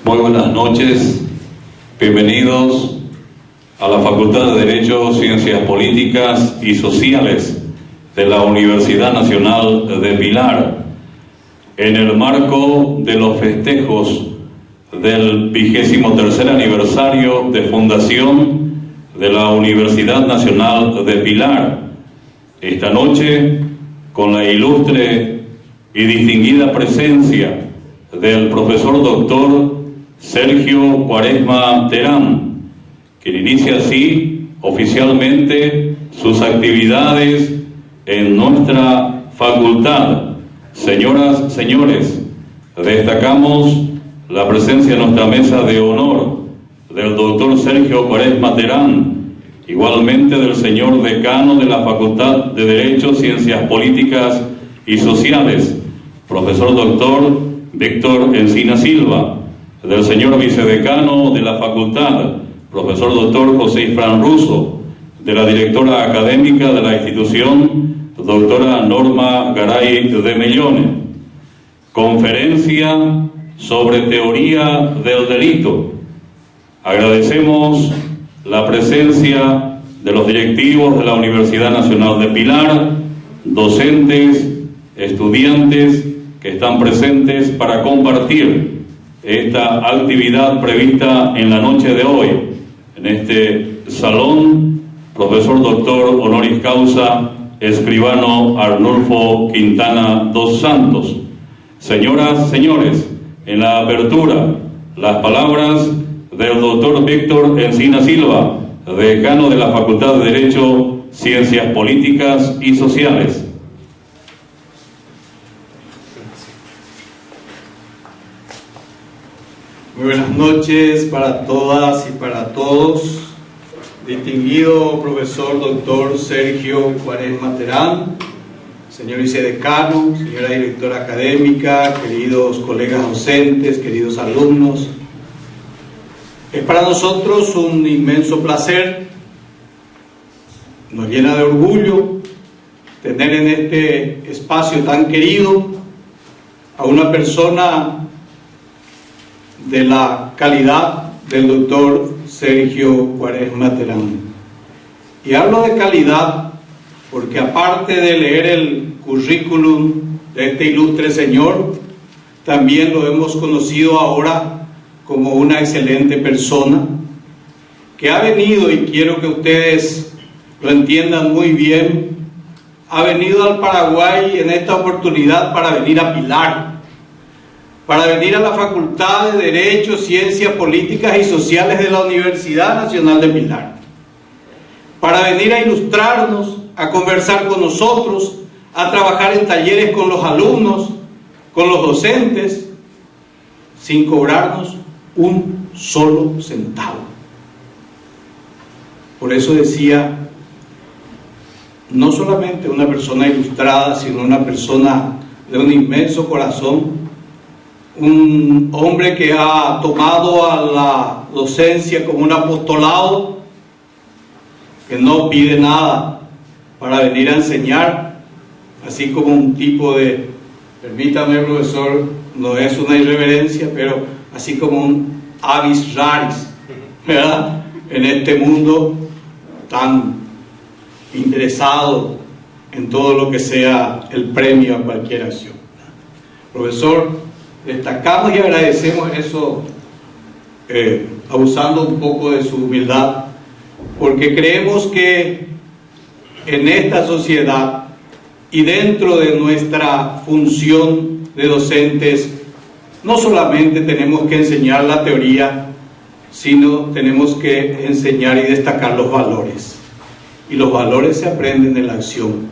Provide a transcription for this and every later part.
Muy buenas noches, bienvenidos a la Facultad de Derecho, Ciencias Políticas y Sociales de la Universidad Nacional de Pilar, en el marco de los festejos del 23º aniversario de fundación de la Universidad Nacional de Pilar. Esta noche, con la ilustre y distinguida presencia del profesor doctor Sergio Cuaresma Terán, quien inicia así oficialmente sus actividades en nuestra facultad. Señoras, señores, destacamos la presencia en nuestra mesa de honor del doctor Sergio Cuaresma Terán, igualmente del señor decano de la Facultad de Derecho, Ciencias Políticas y Sociales, profesor doctor Víctor Encina Silva, del señor vicedecano de la facultad, profesor doctor José Ifrán Russo, de la directora académica de la institución, doctora Norma Garay de Mellone. Conferencia sobre teoría del delito. Agradecemos la presencia de los directivos de la Universidad Nacional de Pilar, docentes, estudiantes que están presentes para compartir esta actividad prevista en la noche de hoy, en este salón, profesor doctor honoris causa, escribano Arnulfo Quintana dos Santos. Señoras, señores, en la apertura, las palabras del doctor Víctor Encina Silva, decano de la Facultad de Derecho, Ciencias Políticas y Sociales. Muy buenas noches para todas y para todos. Distinguido profesor doctor Sergio Cuaresma Terán, señor vicedecano, señora directora académica, queridos colegas docentes, queridos alumnos. Es para nosotros un inmenso placer, nos llena de orgullo tener en este espacio tan querido a una persona de la calidad del doctor Sergio Cuaresma Terán. Y hablo de calidad porque, aparte de leer el currículum de este ilustre señor, también lo hemos conocido ahora como una excelente persona que ha venido, y quiero que ustedes lo entiendan muy bien, ha venido al Paraguay en esta oportunidad para venir a Pilar, para venir a la Facultad de Derecho, Ciencias Políticas y Sociales de la Universidad Nacional de Pilar, para venir a ilustrarnos, a conversar con nosotros, a trabajar en talleres con los alumnos, con los docentes, sin cobrarnos un solo centavo. Por eso decía, no solamente una persona ilustrada, sino una persona de un inmenso corazón, un hombre que ha tomado a la docencia como un apostolado, que no pide nada para venir a enseñar, así como un tipo de, permítame profesor, no es una irreverencia, pero así como un avis raris, ¿verdad?, en este mundo tan interesado en todo lo que sea el premio a cualquier acción. Profesor, destacamos y agradecemos eso, abusando un poco de su humildad, porque creemos que en esta sociedad y dentro de nuestra función de docentes, no solamente tenemos que enseñar la teoría, sino tenemos que enseñar y destacar los valores. Y los valores se aprenden en la acción.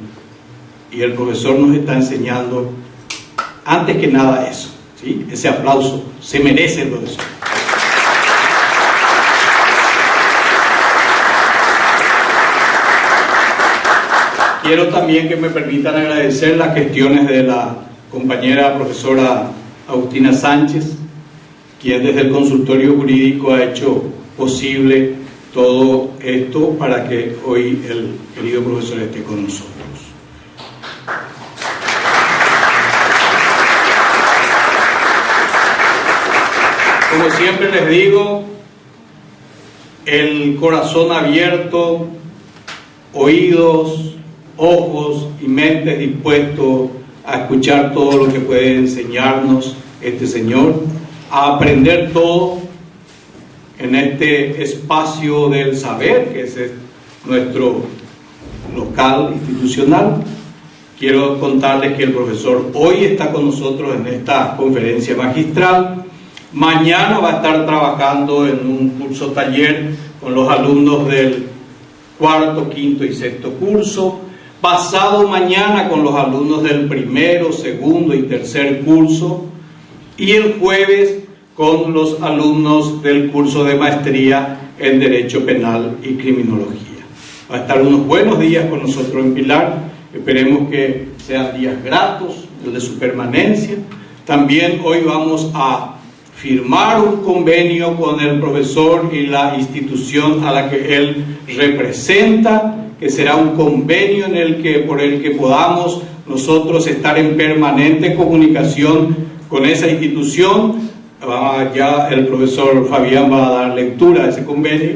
Y el profesor nos está enseñando, antes que nada, eso. ¿Sí? Ese aplauso se merece el profesor. Quiero también que me permitan agradecer las gestiones de la compañera profesora Agustina Sánchez, quien desde el consultorio jurídico ha hecho posible todo esto para que hoy el querido profesor esté con nosotros. como siempre les digo, el corazón abierto, oídos, ojos y mentes dispuestos a escuchar todo lo que puede enseñarnos este Señor, a aprender todo en este espacio del saber, que es nuestro local institucional. Quiero contarles que el profesor hoy está con nosotros en esta conferencia magistral. Mañana va a estar trabajando en un curso taller con los alumnos del cuarto, quinto y sexto curso. Pasado mañana con los alumnos del primero, segundo y tercer curso. Y el jueves con los alumnos del curso de maestría en Derecho Penal y Criminología. Va a estar unos buenos días con nosotros en Pilar. Esperemos que sean días gratos, el de su permanencia. También hoy vamos a firmar un convenio con el profesor y la institución a la que él representa, que será un convenio por el que podamos nosotros estar en permanente comunicación con esa institución. Ya el profesor Fabián va a dar lectura a ese convenio,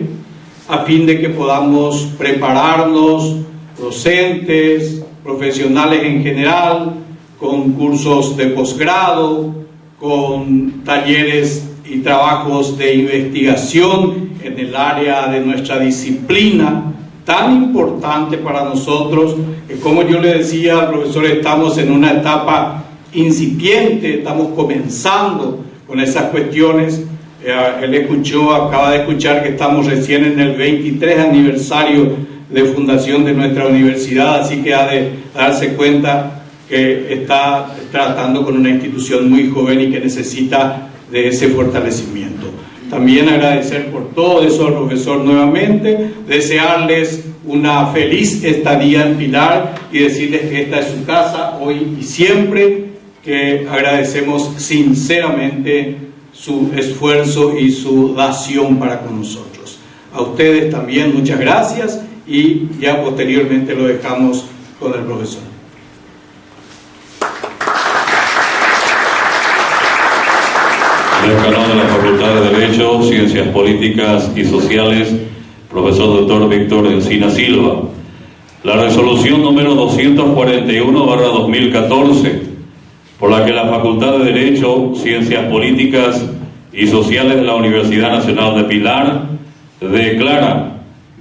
a fin de que podamos prepararnos, docentes, profesionales en general, con cursos de posgrado, con talleres y trabajos de investigación en el área de nuestra disciplina, tan importante para nosotros, que como yo le decía al profesor, estamos en una etapa incipiente, estamos comenzando con esas cuestiones. Él acaba de escuchar que estamos recién en el 23 aniversario de fundación de nuestra universidad, así que ha de darse cuenta que está tratando con una institución muy joven y que necesita de ese fortalecimiento. También agradecer por todo eso al profesor nuevamente, desearles una feliz estadía en Pilar y decirles que esta es su casa hoy y siempre, que agradecemos sinceramente su esfuerzo y su dación para con nosotros. A ustedes también muchas gracias y ya posteriormente lo dejamos con el profesor. Decano de la Facultad de Derecho, Ciencias Políticas y Sociales, profesor doctor Víctor Encina Silva. La resolución número 241/2014, por la que la Facultad de Derecho, Ciencias Políticas y Sociales de la Universidad Nacional de Pilar declara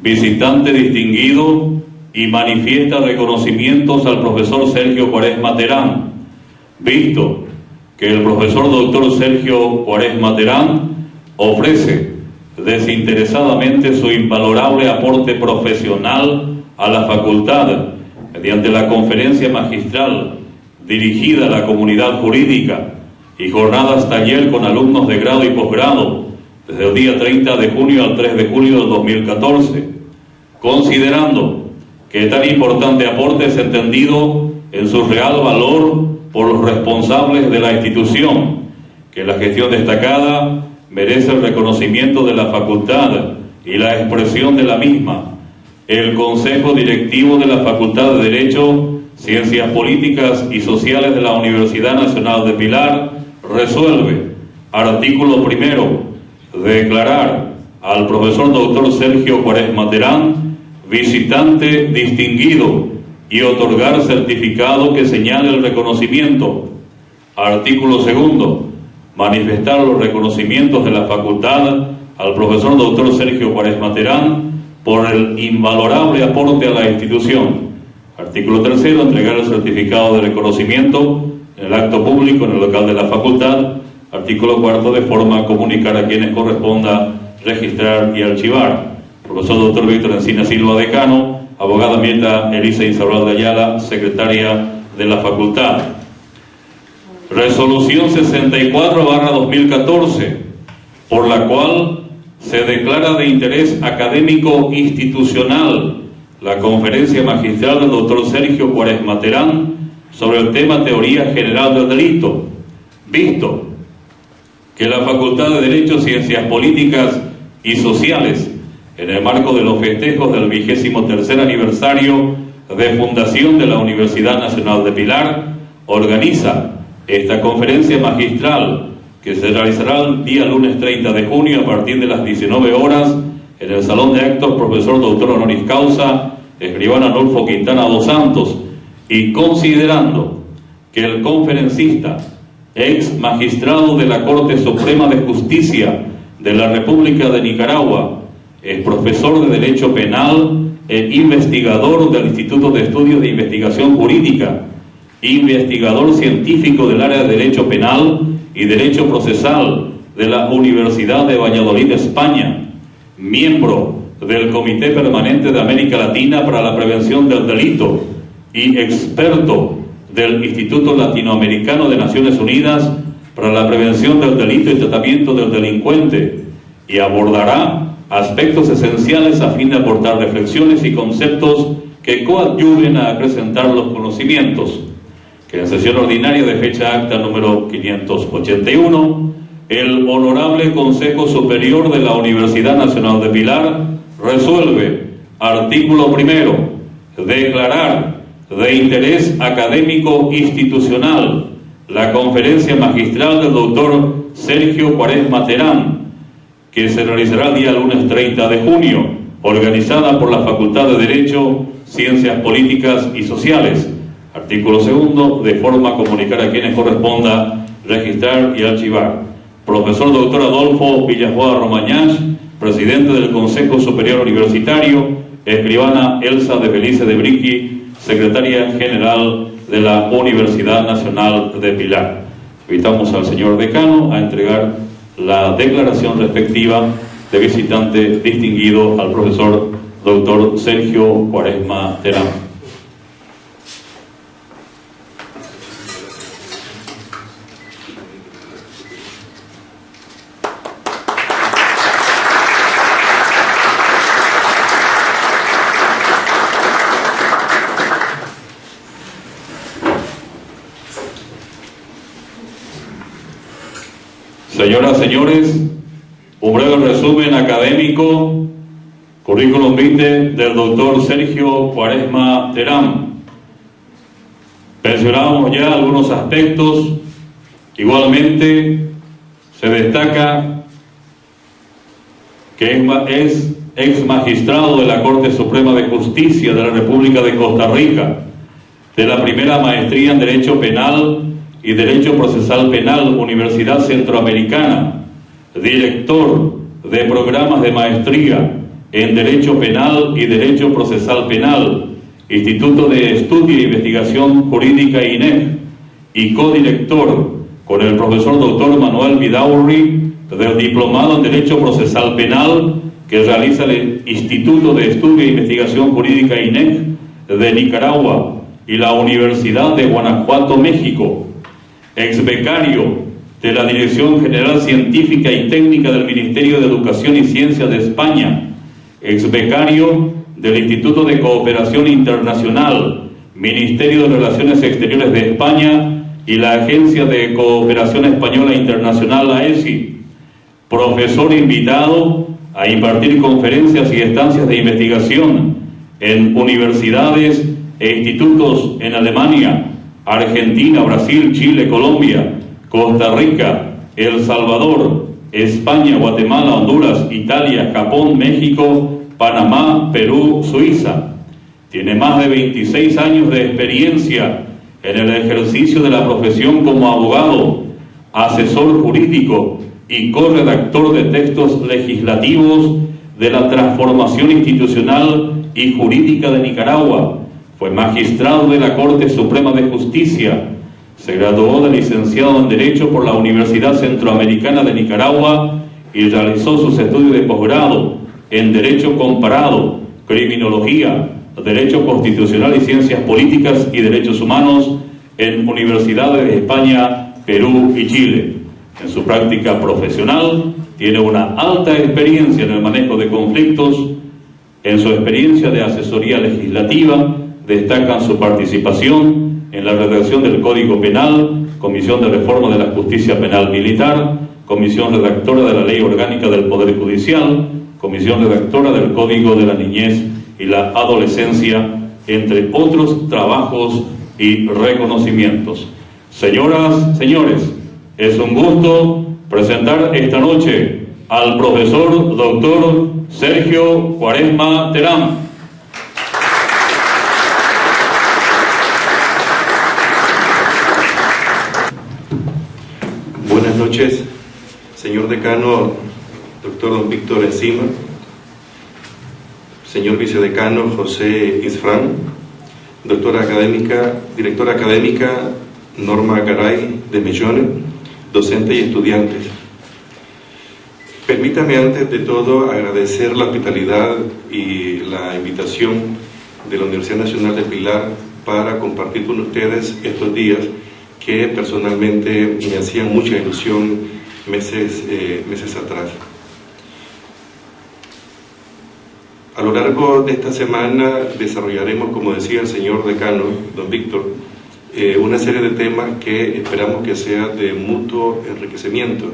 visitante distinguido y manifiesta reconocimientos al profesor Sergio Quaresma Terán, visto que el profesor doctor Sergio Quaresma Terán ofrece desinteresadamente su invalorable aporte profesional a la facultad mediante la conferencia magistral dirigida a la comunidad jurídica y jornadas taller con alumnos de grado y posgrado desde el día 30 de junio al 3 de julio del 2014, considerando que tan importante aporte es entendido en su real valor por los responsables de la institución, que la gestión destacada merece el reconocimiento de la facultad y la expresión de la misma. El Consejo Directivo de la Facultad de Derecho, Ciencias Políticas y Sociales de la Universidad Nacional de Pilar resuelve, artículo primero, declarar al profesor doctor Sergio Quaresma Terán visitante distinguido y otorgar certificado que señale el reconocimiento. Artículo segundo, manifestar los reconocimientos de la facultad al profesor doctor Sergio Quaresma Terán por el invalorable aporte a la institución. Artículo tercero, entregar el certificado de reconocimiento en el acto público en el local de la facultad. Artículo cuarto, de forma a comunicar a quienes corresponda registrar y archivar. Profesor doctor Víctor Encina Silva, decano. Abogada Mirta Elisa Insaurralde Ayala, secretaria de la facultad. Resolución 64/2014, por la cual se declara de interés académico institucional la conferencia magistral del doctor Sergio Quaresma Terán sobre el tema Teoría General del Delito, visto que la Facultad de Derecho, Ciencias Políticas y Sociales, en el marco de los festejos del 23º aniversario de fundación de la Universidad Nacional de Pilar, organiza esta conferencia magistral que se realizará el día lunes 30 de junio a partir de las 19 horas en el Salón de Actos Profesor Doctor Honoris Causa Escribano Arnulfo Quintana dos Santos, y considerando que el conferencista, ex magistrado de la Corte Suprema de Justicia de la República de Nicaragua, es profesor de Derecho Penal e investigador del Instituto de Estudios de Investigación Jurídica, investigador científico del área de Derecho Penal y Derecho Procesal de la Universidad de Valladolid, España, miembro del Comité Permanente de América Latina para la Prevención del Delito y experto del Instituto Latinoamericano de Naciones Unidas para la Prevención del Delito y Tratamiento del Delincuente, y abordará aspectos esenciales a fin de aportar reflexiones y conceptos que coadyuven a acrecentar los conocimientos. Que en sesión ordinaria de fecha acta número 581, el Honorable Consejo Superior de la Universidad Nacional de Pilar resuelve: artículo primero, declarar de interés académico institucional la conferencia magistral del doctor Sergio Quaresma Terán, que se realizará el día lunes 30 de junio, organizada por la Facultad de Derecho, Ciencias Políticas y Sociales. Artículo segundo, de forma a comunicar a quienes corresponda registrar y archivar. Profesor doctor Adolfo Villajuada Romañás, presidente del Consejo Superior Universitario. Escribana Elsa de Felice de Briqui, secretaria general de la Universidad Nacional de Pilar. Invitamos al señor decano a entregar la declaración respectiva de visitante distinguido al profesor doctor Sergio Quaresma Terán. Señoras, señores, un breve resumen académico, currículum vitae del doctor Sergio Quaresma Terán. Mencionábamos ya algunos aspectos. Igualmente se destaca que es ex magistrado de la Corte Suprema de Justicia de la República de Costa Rica, de la primera maestría en Derecho Penal y Derecho Procesal Penal, Universidad Centroamericana, director de programas de maestría en Derecho Penal y Derecho Procesal Penal, Instituto de Estudio e Investigación Jurídica INEG, y codirector con el profesor doctor Manuel Vidaurri del Diplomado en Derecho Procesal Penal que realiza el Instituto de Estudio e Investigación Jurídica INEG de Nicaragua y la Universidad de Guanajuato, México. Ex becario de la Dirección General Científica y Técnica del Ministerio de Educación y Ciencia de España, ex becario del Instituto de Cooperación Internacional, Ministerio de Relaciones Exteriores de España y la Agencia de Cooperación Española Internacional, AESI, profesor invitado a impartir conferencias y estancias de investigación en universidades e institutos en Alemania, Argentina, Brasil, Chile, Colombia, Costa Rica, El Salvador, España, Guatemala, Honduras, Italia, Japón, México, Panamá, Perú, Suiza. Tiene más de 26 años de experiencia en el ejercicio de la profesión como abogado, asesor jurídico y corredactor de textos legislativos de la transformación institucional y jurídica de Nicaragua. Fue magistrado de la Corte Suprema de Justicia. Se graduó de licenciado en Derecho por la Universidad Centroamericana de Nicaragua y realizó sus estudios de posgrado en Derecho Comparado, Criminología, Derecho Constitucional y Ciencias Políticas y Derechos Humanos en universidades de España, Perú y Chile. En su práctica profesional tiene una alta experiencia en el manejo de conflictos. En su experiencia de asesoría legislativa destacan su participación en la redacción del Código Penal, Comisión de Reforma de la Justicia Penal Militar, Comisión Redactora de la Ley Orgánica del Poder Judicial, Comisión Redactora del Código de la Niñez y la Adolescencia, entre otros trabajos y reconocimientos. Señoras, señores, es un gusto presentar esta noche al profesor doctor Sergio Cuaresma Terán. Buenas noches, señor decano, doctor don Víctor Encima, señor vicedecano José Isfrán, directora académica Norma Garay de Millones, docentes y estudiantes. Permítame antes de todo agradecer la hospitalidad y la invitación de la Universidad Nacional de Pilar para compartir con ustedes estos días que personalmente me hacían mucha ilusión meses atrás. A lo largo de esta semana desarrollaremos, como decía el señor decano, don Víctor, una serie de temas que esperamos que sea de mutuo enriquecimiento.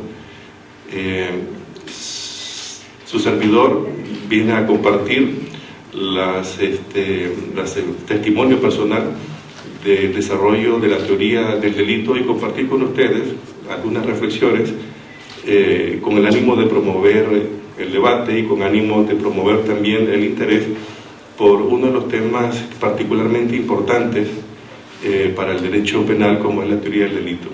Su servidor viene a compartir testimonio personal del desarrollo de la teoría del delito y compartir con ustedes algunas reflexiones con el ánimo de promover el debate y con ánimo de promover también el interés por uno de los temas particularmente importantes para el derecho penal, como es la teoría del delito.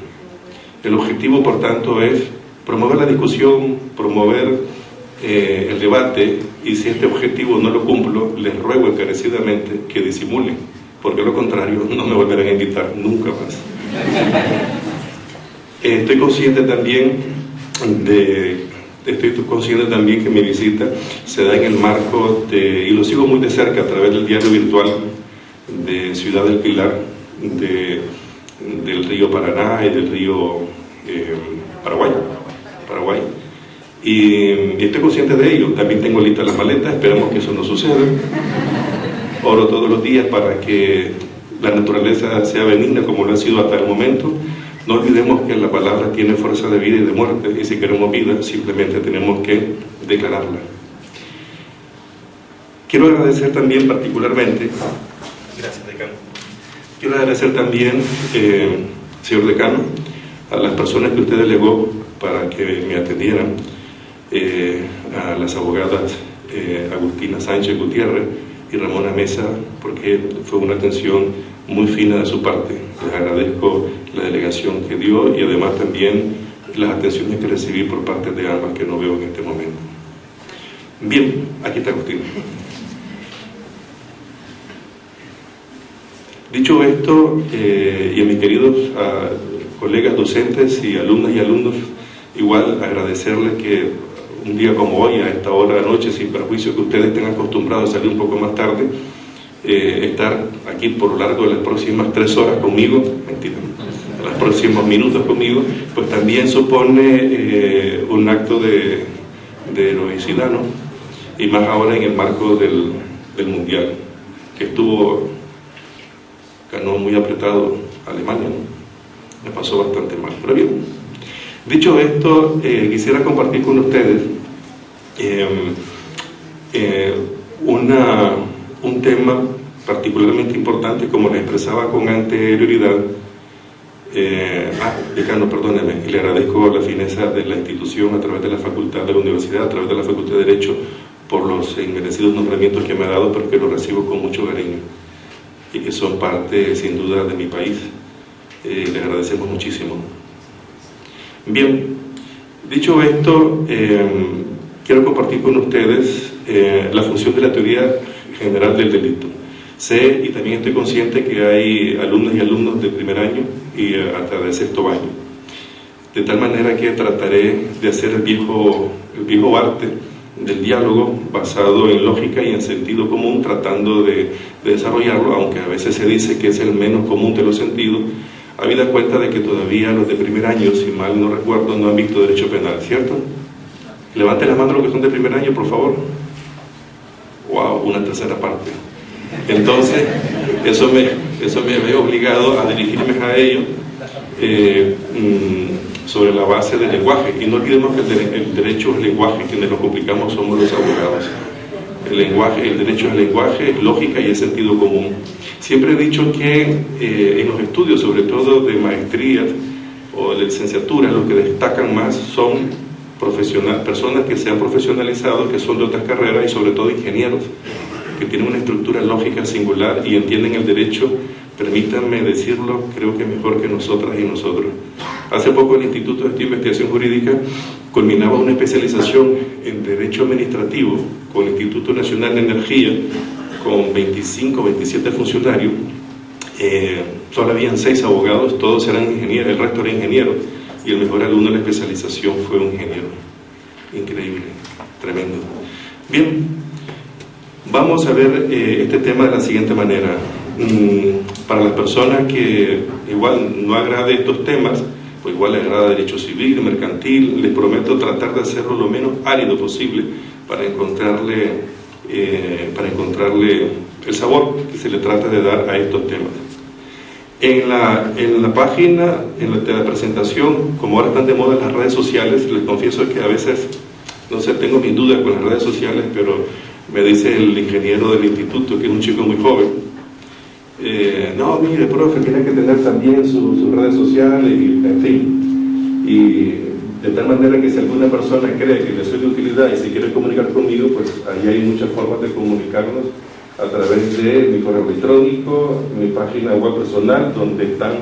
El objetivo, por tanto, es promover la discusión, promover el debate, y si este objetivo no lo cumplo, les ruego encarecidamente que disimulen, porque de lo contrario no me volverán a invitar nunca más. Estoy consciente también que mi visita se da en el marco y lo sigo muy de cerca a través del diario virtual de Ciudad del Pilar, del río Paraná y del río Paraguay. Y estoy consciente de ello. También tengo listas las maletas, esperamos que eso no suceda. Oro todos los días para que la naturaleza sea benigna como lo ha sido hasta el momento. No olvidemos que la palabra tiene fuerza de vida y de muerte, y si queremos vida simplemente tenemos que declararla. Quiero agradecer también particularmente, gracias decano, quiero agradecer también, señor decano, a las personas que usted delegó para que me atendieran, a las abogadas Agustina Sánchez Gutiérrez y Ramona Mesa, porque fue una atención muy fina de su parte. Les agradezco la delegación que dio y además también las atenciones que recibí por parte de ambas, que no veo en este momento. Bien, aquí está Agustina. Dicho esto, y a mis queridos colegas docentes y alumnas y alumnos, igual agradecerles que un día como hoy, a esta hora de la noche, sin perjuicio que ustedes estén acostumbrados a salir un poco más tarde, estar aquí por lo largo de las próximas 3 horas conmigo, mentira, los próximos minutos conmigo, pues también supone un acto de heroicidad, ¿no? Y más ahora en el marco del Mundial, que ganó muy apretado Alemania, ¿no? Me pasó bastante mal, pero bien. Dicho esto, quisiera compartir con ustedes un tema particularmente importante, como les expresaba con anterioridad. Decano, perdóneme, y le agradezco la fineza de la institución a través de la facultad de la universidad, a través de la facultad de Derecho, por los inmerecidos nombramientos que me ha dado, pero que los recibo con mucho cariño y que son parte, sin duda, de mi país. Les agradecemos muchísimo. Bien, dicho esto, quiero compartir con ustedes la función de la teoría general del delito. Sé y también estoy consciente que hay alumnas y alumnos de primer año y hasta de 6º año. De tal manera que trataré de hacer el viejo arte del diálogo basado en lógica y en sentido común, tratando de desarrollarlo, aunque a veces se dice que es el menos común de los sentidos, habida cuenta de que todavía los de primer año, si mal no recuerdo, no han visto derecho penal, ¿cierto? Levanten la mano los que son de primer año, por favor. ¡Wow! Una tercera parte. Entonces, eso me ve obligado a dirigirme a ellos sobre la base del lenguaje. Y no olvidemos que el derecho es lenguaje, quienes lo complicamos somos los abogados. El derecho es lenguaje, es lógica y es sentido común. Siempre he dicho que en los estudios, sobre todo de maestrías o de licenciatura, lo que destacan más son personas que se han profesionalizado, que son de otras carreras y sobre todo ingenieros, que tienen una estructura lógica singular y entienden el derecho, permítanme decirlo, creo que mejor que nosotras y nosotros. Hace poco el Instituto de Investigación Jurídica culminaba una especialización en Derecho Administrativo con el Instituto Nacional de Energía, con 25 o 27 funcionarios. Solo habían 6 abogados, todos eran ingenieros, el resto era ingenieros, y el mejor alumno de la especialización fue un ingeniero. Increíble, tremendo. Bien, vamos a ver este tema de la siguiente manera. Para las personas que igual no agrade estos temas, o igual les agrada derecho civil, mercantil, les prometo tratar de hacerlo lo menos árido posible para encontrarle el sabor que se le trata de dar a estos temas. En la página, en la presentación, como ahora están de moda las redes sociales, les confieso que a veces, no sé, tengo mis dudas con las redes sociales, pero me dice el ingeniero del instituto, que es un chico muy joven, no, mire, profe, tiene que tener también sus redes sociales, y, en fin, y de tal manera que si alguna persona cree que le soy de utilidad y se quiere comunicar conmigo, pues ahí hay muchas formas de comunicarnos a través de mi correo electrónico, mi página web personal, donde están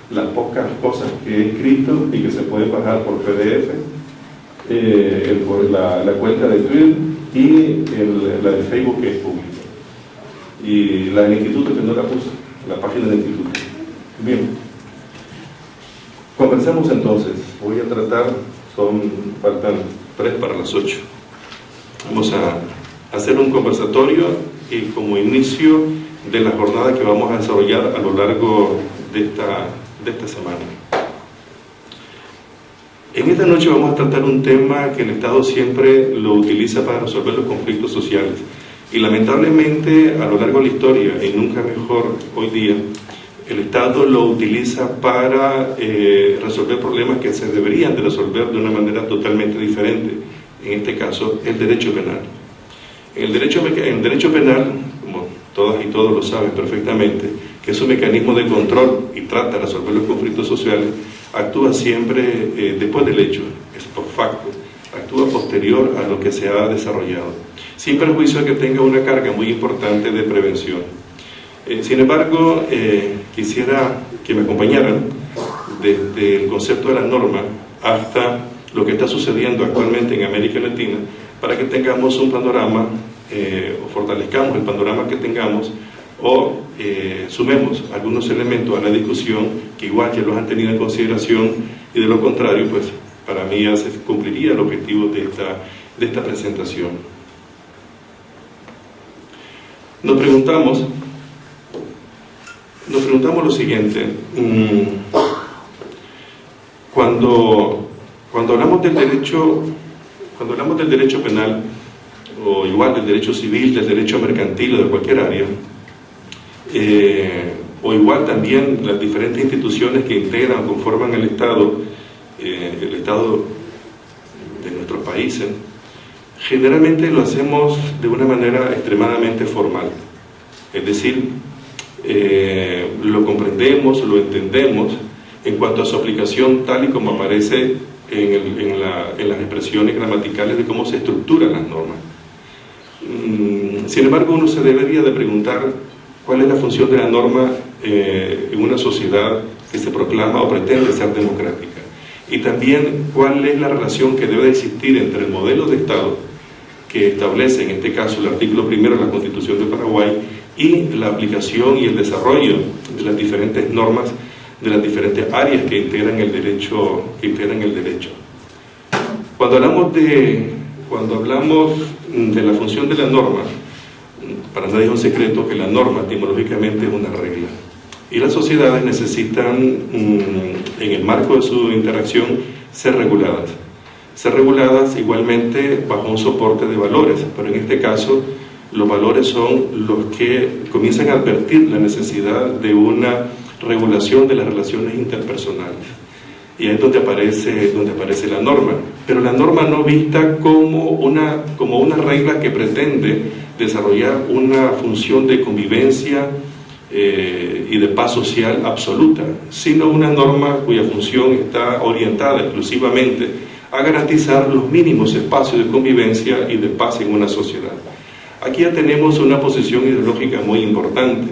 las pocas cosas que he escrito y que se pueden bajar por PDF, la cuenta de Twitter y la de Facebook, que es pública, y la del instituto, que no la puse, la página del instituto. Bien, conversemos entonces. Voy a tratar, faltan 3 para las 8. Vamos a hacer un conversatorio y como inicio de la jornada que vamos a desarrollar a lo largo de esta semana. En esta noche vamos a tratar un tema que el Estado siempre lo utiliza para resolver los conflictos sociales, y lamentablemente a lo largo de la historia, y nunca mejor hoy día, el Estado lo utiliza para resolver problemas que se deberían de resolver de una manera totalmente diferente. En este caso, el derecho penal. El derecho penal, como todas y todos lo saben perfectamente, que es un mecanismo de control y trata de resolver los conflictos sociales, actúa siempre después del hecho, es por facto, actúa posterior a lo que se ha desarrollado, sin perjuicio de que tenga una carga muy importante de prevención. Sin embargo, quisiera que me acompañaran desde el concepto de la norma hasta lo que está sucediendo actualmente en América Latina, para que tengamos un panorama, o fortalezcamos el panorama que tengamos, o sumemos algunos elementos a la discusión que igual ya los han tenido en consideración, y de lo contrario, pues para mí ya se cumpliría el objetivo de esta presentación. Nos preguntamos lo siguiente: cuando hablamos del derecho penal, o igual del derecho civil, del derecho mercantil o de cualquier área, o igual también las diferentes instituciones que integran o conforman el Estado de nuestros países, generalmente lo hacemos de una manera extremadamente formal, es decir, lo comprendemos, lo entendemos en cuanto a su aplicación tal y como aparece en las expresiones gramaticales de cómo se estructuran las normas. Sin embargo, uno se debería de preguntar cuál es la función de la norma en una sociedad que se proclama o pretende ser democrática, y también cuál es la relación que debe existir entre el modelo de Estado que establece, en este caso, el artículo 1 de la Constitución de Paraguay, y la aplicación y el desarrollo de las diferentes normas de las diferentes áreas que integran el derecho. Cuando hablamos de la función de la norma, para nadie es un secreto que la norma etimológicamente es una regla, y las sociedades necesitan, en el marco de su interacción, ser reguladas igualmente bajo un soporte de valores, pero en este caso los valores son los que comienzan a advertir la necesidad de una regulación de las relaciones interpersonales, y ahí es donde aparece la norma, pero la norma no vista como una regla que pretende desarrollar una función de convivencia y de paz social absoluta, sino una norma cuya función está orientada exclusivamente a garantizar los mínimos espacios de convivencia y de paz en una sociedad. Aquí ya tenemos una posición ideológica muy importante,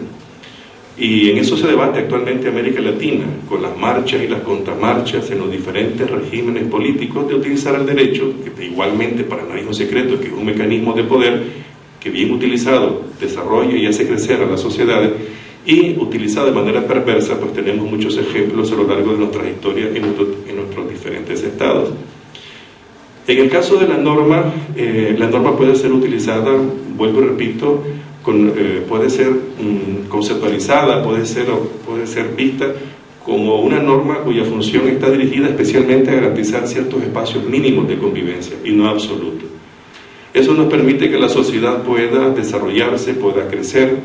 y en eso se debate actualmente América Latina, con las marchas y las contramarchas en los diferentes regímenes políticos, de utilizar el derecho, que igualmente para nadie es un secreto, que es un mecanismo de poder que bien utilizado desarrolla y hace crecer a las sociedades, y utilizado de manera perversa, pues tenemos muchos ejemplos a lo largo de nuestra historia en nuestros diferentes estados. En el caso de la norma puede ser utilizada, vuelvo y repito, puede ser conceptualizada, puede ser vista como una norma cuya función está dirigida especialmente a garantizar ciertos espacios mínimos de convivencia y no absolutos. Eso nos permite que la sociedad pueda desarrollarse, pueda crecer,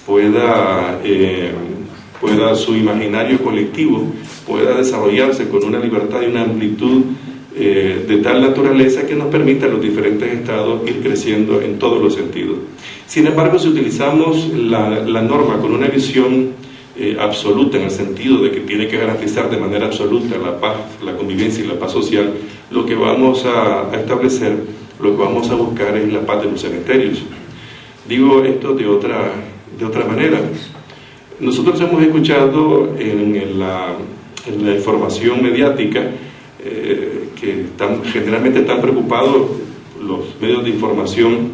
pueda su imaginario colectivo pueda desarrollarse con una libertad y una amplitud de tal naturaleza que nos permita a los diferentes estados ir creciendo en todos los sentidos. Sin embargo, si utilizamos la norma con una visión absoluta, en el sentido de que tiene que garantizar de manera absoluta la paz, la convivencia y la paz social, lo que vamos a establecer, lo que vamos a buscar es la paz de los cementerios. Digo esto de otra manera. Nosotros hemos escuchado en la información mediática que generalmente están preocupados los medios de información,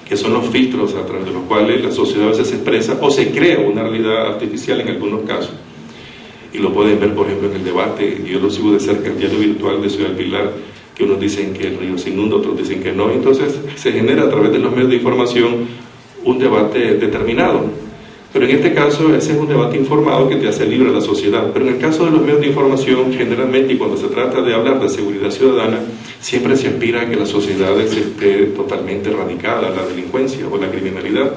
que son los filtros a través de los cuales la sociedad a veces se expresa o se crea una realidad artificial en algunos casos. Y lo pueden ver, por ejemplo, en el debate, y yo lo sigo de cerca, el diario virtual de Ciudad del Pilar, que unos dicen que el río se inunda, otros dicen que no. Entonces se genera a través de los medios de información un debate determinado. Pero en este caso ese es un debate informado que te hace libre a la sociedad. Pero en el caso de los medios de información, generalmente, y cuando se trata de hablar de seguridad ciudadana, siempre se aspira a que la sociedad esté totalmente erradicada, la delincuencia o la criminalidad.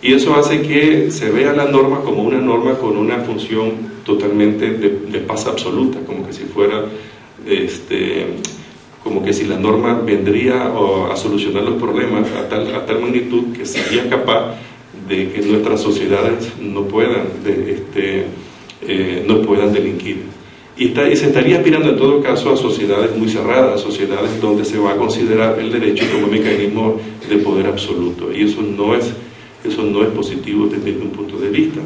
Y eso hace que se vea la norma como una norma con una función totalmente de paz absoluta, como que si fuera, como que si la norma vendría a solucionar los problemas a tal magnitud que sería capaz de que nuestras sociedades no puedan delinquir. Y se estaría aspirando en todo caso a sociedades muy cerradas, sociedades donde se va a considerar el derecho como un mecanismo de poder absoluto, y eso no es positivo desde mi punto de vista.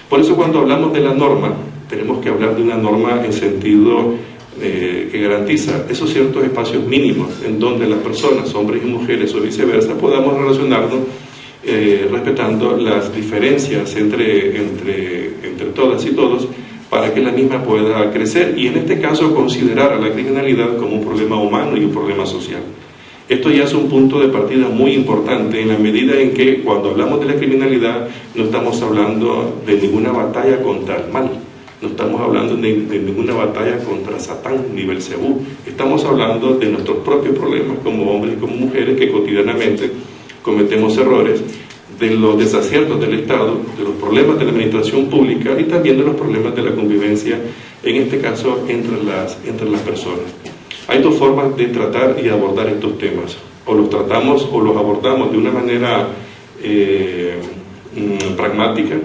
Por eso, cuando hablamos de la norma, tenemos que hablar de una norma en sentido que garantiza esos ciertos espacios mínimos en donde las personas, hombres y mujeres o viceversa, podamos relacionarnos respetando las diferencias entre todas y todos, para que la misma pueda crecer, y en este caso considerar a la criminalidad como un problema humano y un problema social. Esto ya es un punto de partida muy importante, en la medida en que cuando hablamos de la criminalidad no estamos hablando de ninguna batalla contra el mal, no estamos hablando de ninguna batalla contra Satán ni Belcebú, estamos hablando de nuestros propios problemas como hombres y como mujeres que cotidianamente cometemos errores, de los desaciertos del Estado, de los problemas de la administración pública y también de los problemas de la convivencia, en este caso entre las personas. Hay dos formas de tratar y abordar estos temas: o los tratamos o los abordamos de una manera pragmática,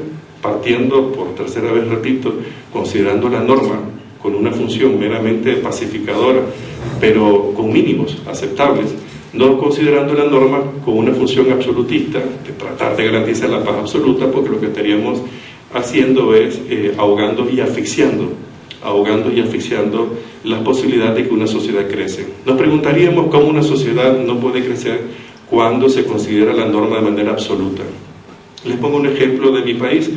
partiendo, por tercera vez repito, considerando la norma con una función meramente pacificadora, pero con mínimos aceptables, no considerando la norma con una función absolutista, de tratar de garantizar la paz absoluta, porque lo que estaríamos haciendo es ahogando y asfixiando las posibilidades de que una sociedad crece. Nos preguntaríamos cómo una sociedad no puede crecer cuando se considera la norma de manera absoluta. Les pongo un ejemplo de mi país.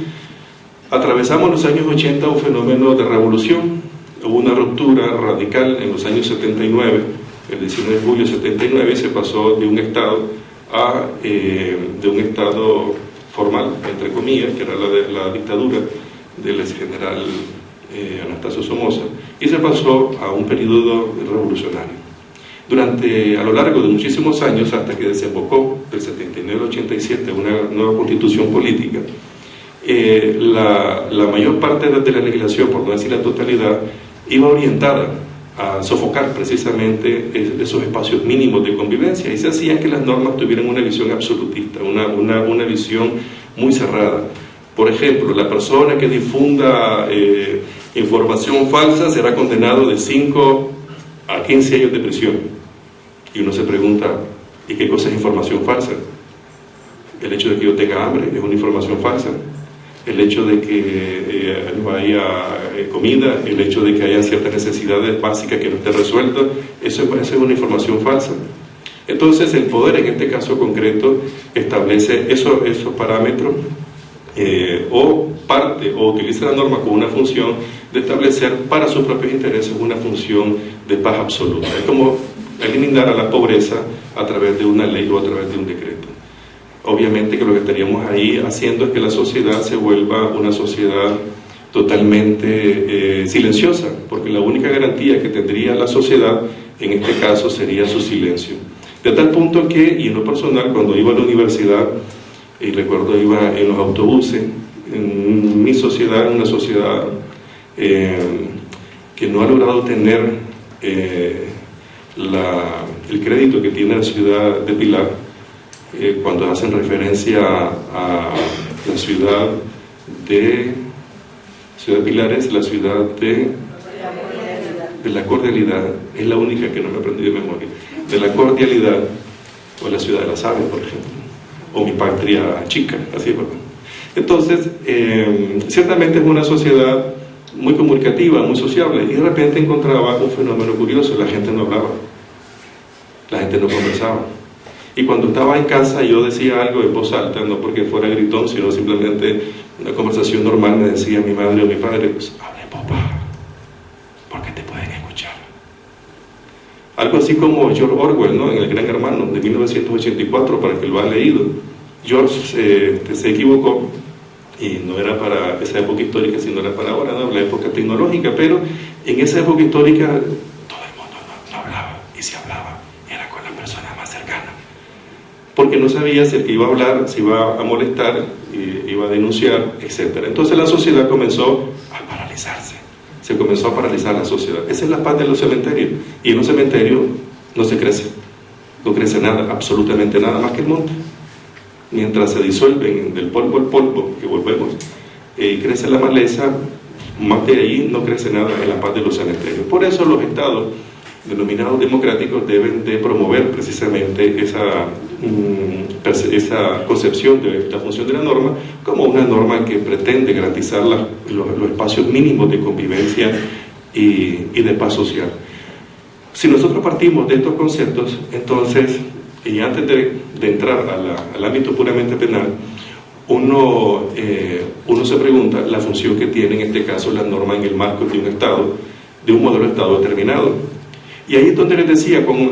Atravesamos los años 80 un fenómeno de revolución. Hubo una ruptura radical en los años 79, el 19 de julio de 79, y se pasó de un estado formal, entre comillas, que era la dictadura del ex general Anastasio Somoza, y se pasó a un periodo revolucionario. A lo largo de muchísimos años, hasta que desembocó del 79 al 87 una nueva constitución política, la mayor parte de la legislación, por no decir la totalidad, iba orientada a sofocar precisamente esos espacios mínimos de convivencia, y se hacía que las normas tuvieran una visión absolutista, una visión muy cerrada, Por ejemplo, la persona que difunda información falsa será condenado de 5 a 15 años de prisión. Y uno se pregunta, ¿y qué cosa es información falsa? El hecho de que yo tenga hambre es una información falsa. El hecho de que no haya comida, el hecho de que haya ciertas necesidades básicas que no estén resueltas, eso es una información falsa. Entonces el poder en este caso concreto establece esos parámetros o utiliza la norma con una función de establecer para sus propios intereses una función de paz absoluta. Es como eliminar a la pobreza a través de una ley o a través de un decreto. Obviamente que lo que estaríamos ahí haciendo es que la sociedad se vuelva una sociedad totalmente silenciosa, porque la única garantía que tendría la sociedad en este caso sería su silencio. De tal punto que, y en lo personal, cuando iba a la universidad, y recuerdo iba en los autobuses, en mi sociedad, una sociedad que no ha logrado tener el crédito que tiene la ciudad de Pilar, cuando hacen referencia a la ciudad de Pilar, es la ciudad de la cordialidad, es la única que no me aprendí de memoria, de la cordialidad, o la ciudad de las aves, por ejemplo, o mi patria chica, así, ¿verdad? Entonces, ciertamente es una sociedad muy comunicativa, muy sociable, y de repente encontraba un fenómeno curioso: la gente no hablaba, la gente no conversaba. Y cuando estaba en casa yo decía algo en voz alta, no porque fuera gritón, sino simplemente una conversación normal, me decía mi madre o mi padre, pues, hable papá, porque te pueden escuchar. Algo así como George Orwell, ¿no?, en El Gran Hermano, de 1984, para el que lo ha leído. George se equivocó, y no era para esa época histórica, sino era para ahora, ¿no?, la época tecnológica, pero en esa época histórica todo el mundo no hablaba, y si hablaba era con la persona más cercana, porque no sabía si el que iba a hablar se iba a molestar, iba a denunciar, etc. Entonces la sociedad comenzó a paralizarse, se comenzó a paralizar la sociedad. Esa es la paz de los cementerios, y en los cementerios no se crece, no crece nada, absolutamente nada más que el monte. Mientras se disuelven del polvo al polvo, que volvemos, y crece la maleza, más de ahí no crece nada en la paz de los cementerios. Por eso los estados denominados democráticos deben de promover precisamente esa concepción de la función de la norma como una norma que pretende garantizar los espacios mínimos de convivencia y de paz social. Si nosotros partimos de estos conceptos, entonces, y antes de entrar al ámbito puramente penal, uno se pregunta la función que tiene en este caso la norma en el marco de un Estado, de un modelo de Estado determinado. Y ahí es donde les decía con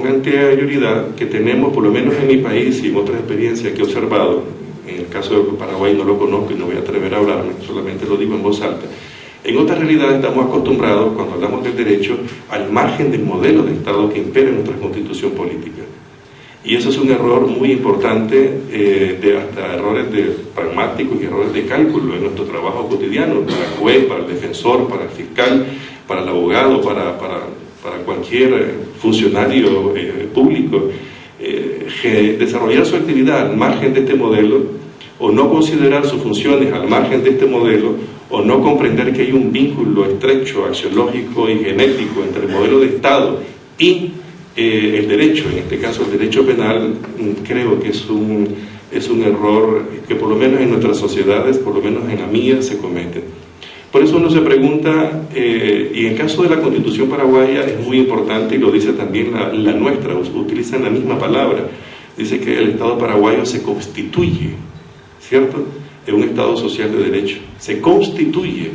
anterioridad que tenemos, por lo menos en mi país y en otras experiencias que he observado, en el caso de Paraguay no lo conozco y no voy a atrever a hablarme, solamente lo digo en voz alta. En otras realidades estamos acostumbrados, cuando hablamos del derecho, al margen del modelo de Estado que impera en nuestra constitución política. Y eso es un error muy importante, hasta errores pragmáticos y errores de cálculo en nuestro trabajo cotidiano, para el juez, para el defensor, para el fiscal, para el abogado, para cualquier funcionario público. Desarrollar su actividad al margen de este modelo, o no considerar sus funciones al margen de este modelo, o no comprender que hay un vínculo estrecho, axiológico y genético entre el modelo de Estado y el derecho, en este caso el derecho penal, creo que es un error que por lo menos en nuestras sociedades, por lo menos en la mía, se comete. Por eso uno se pregunta, y en el caso de la Constitución paraguaya es muy importante, y lo dice también la nuestra, utilizan la misma palabra, dice que el Estado paraguayo se constituye, ¿cierto?, en un Estado social de derecho, se constituye.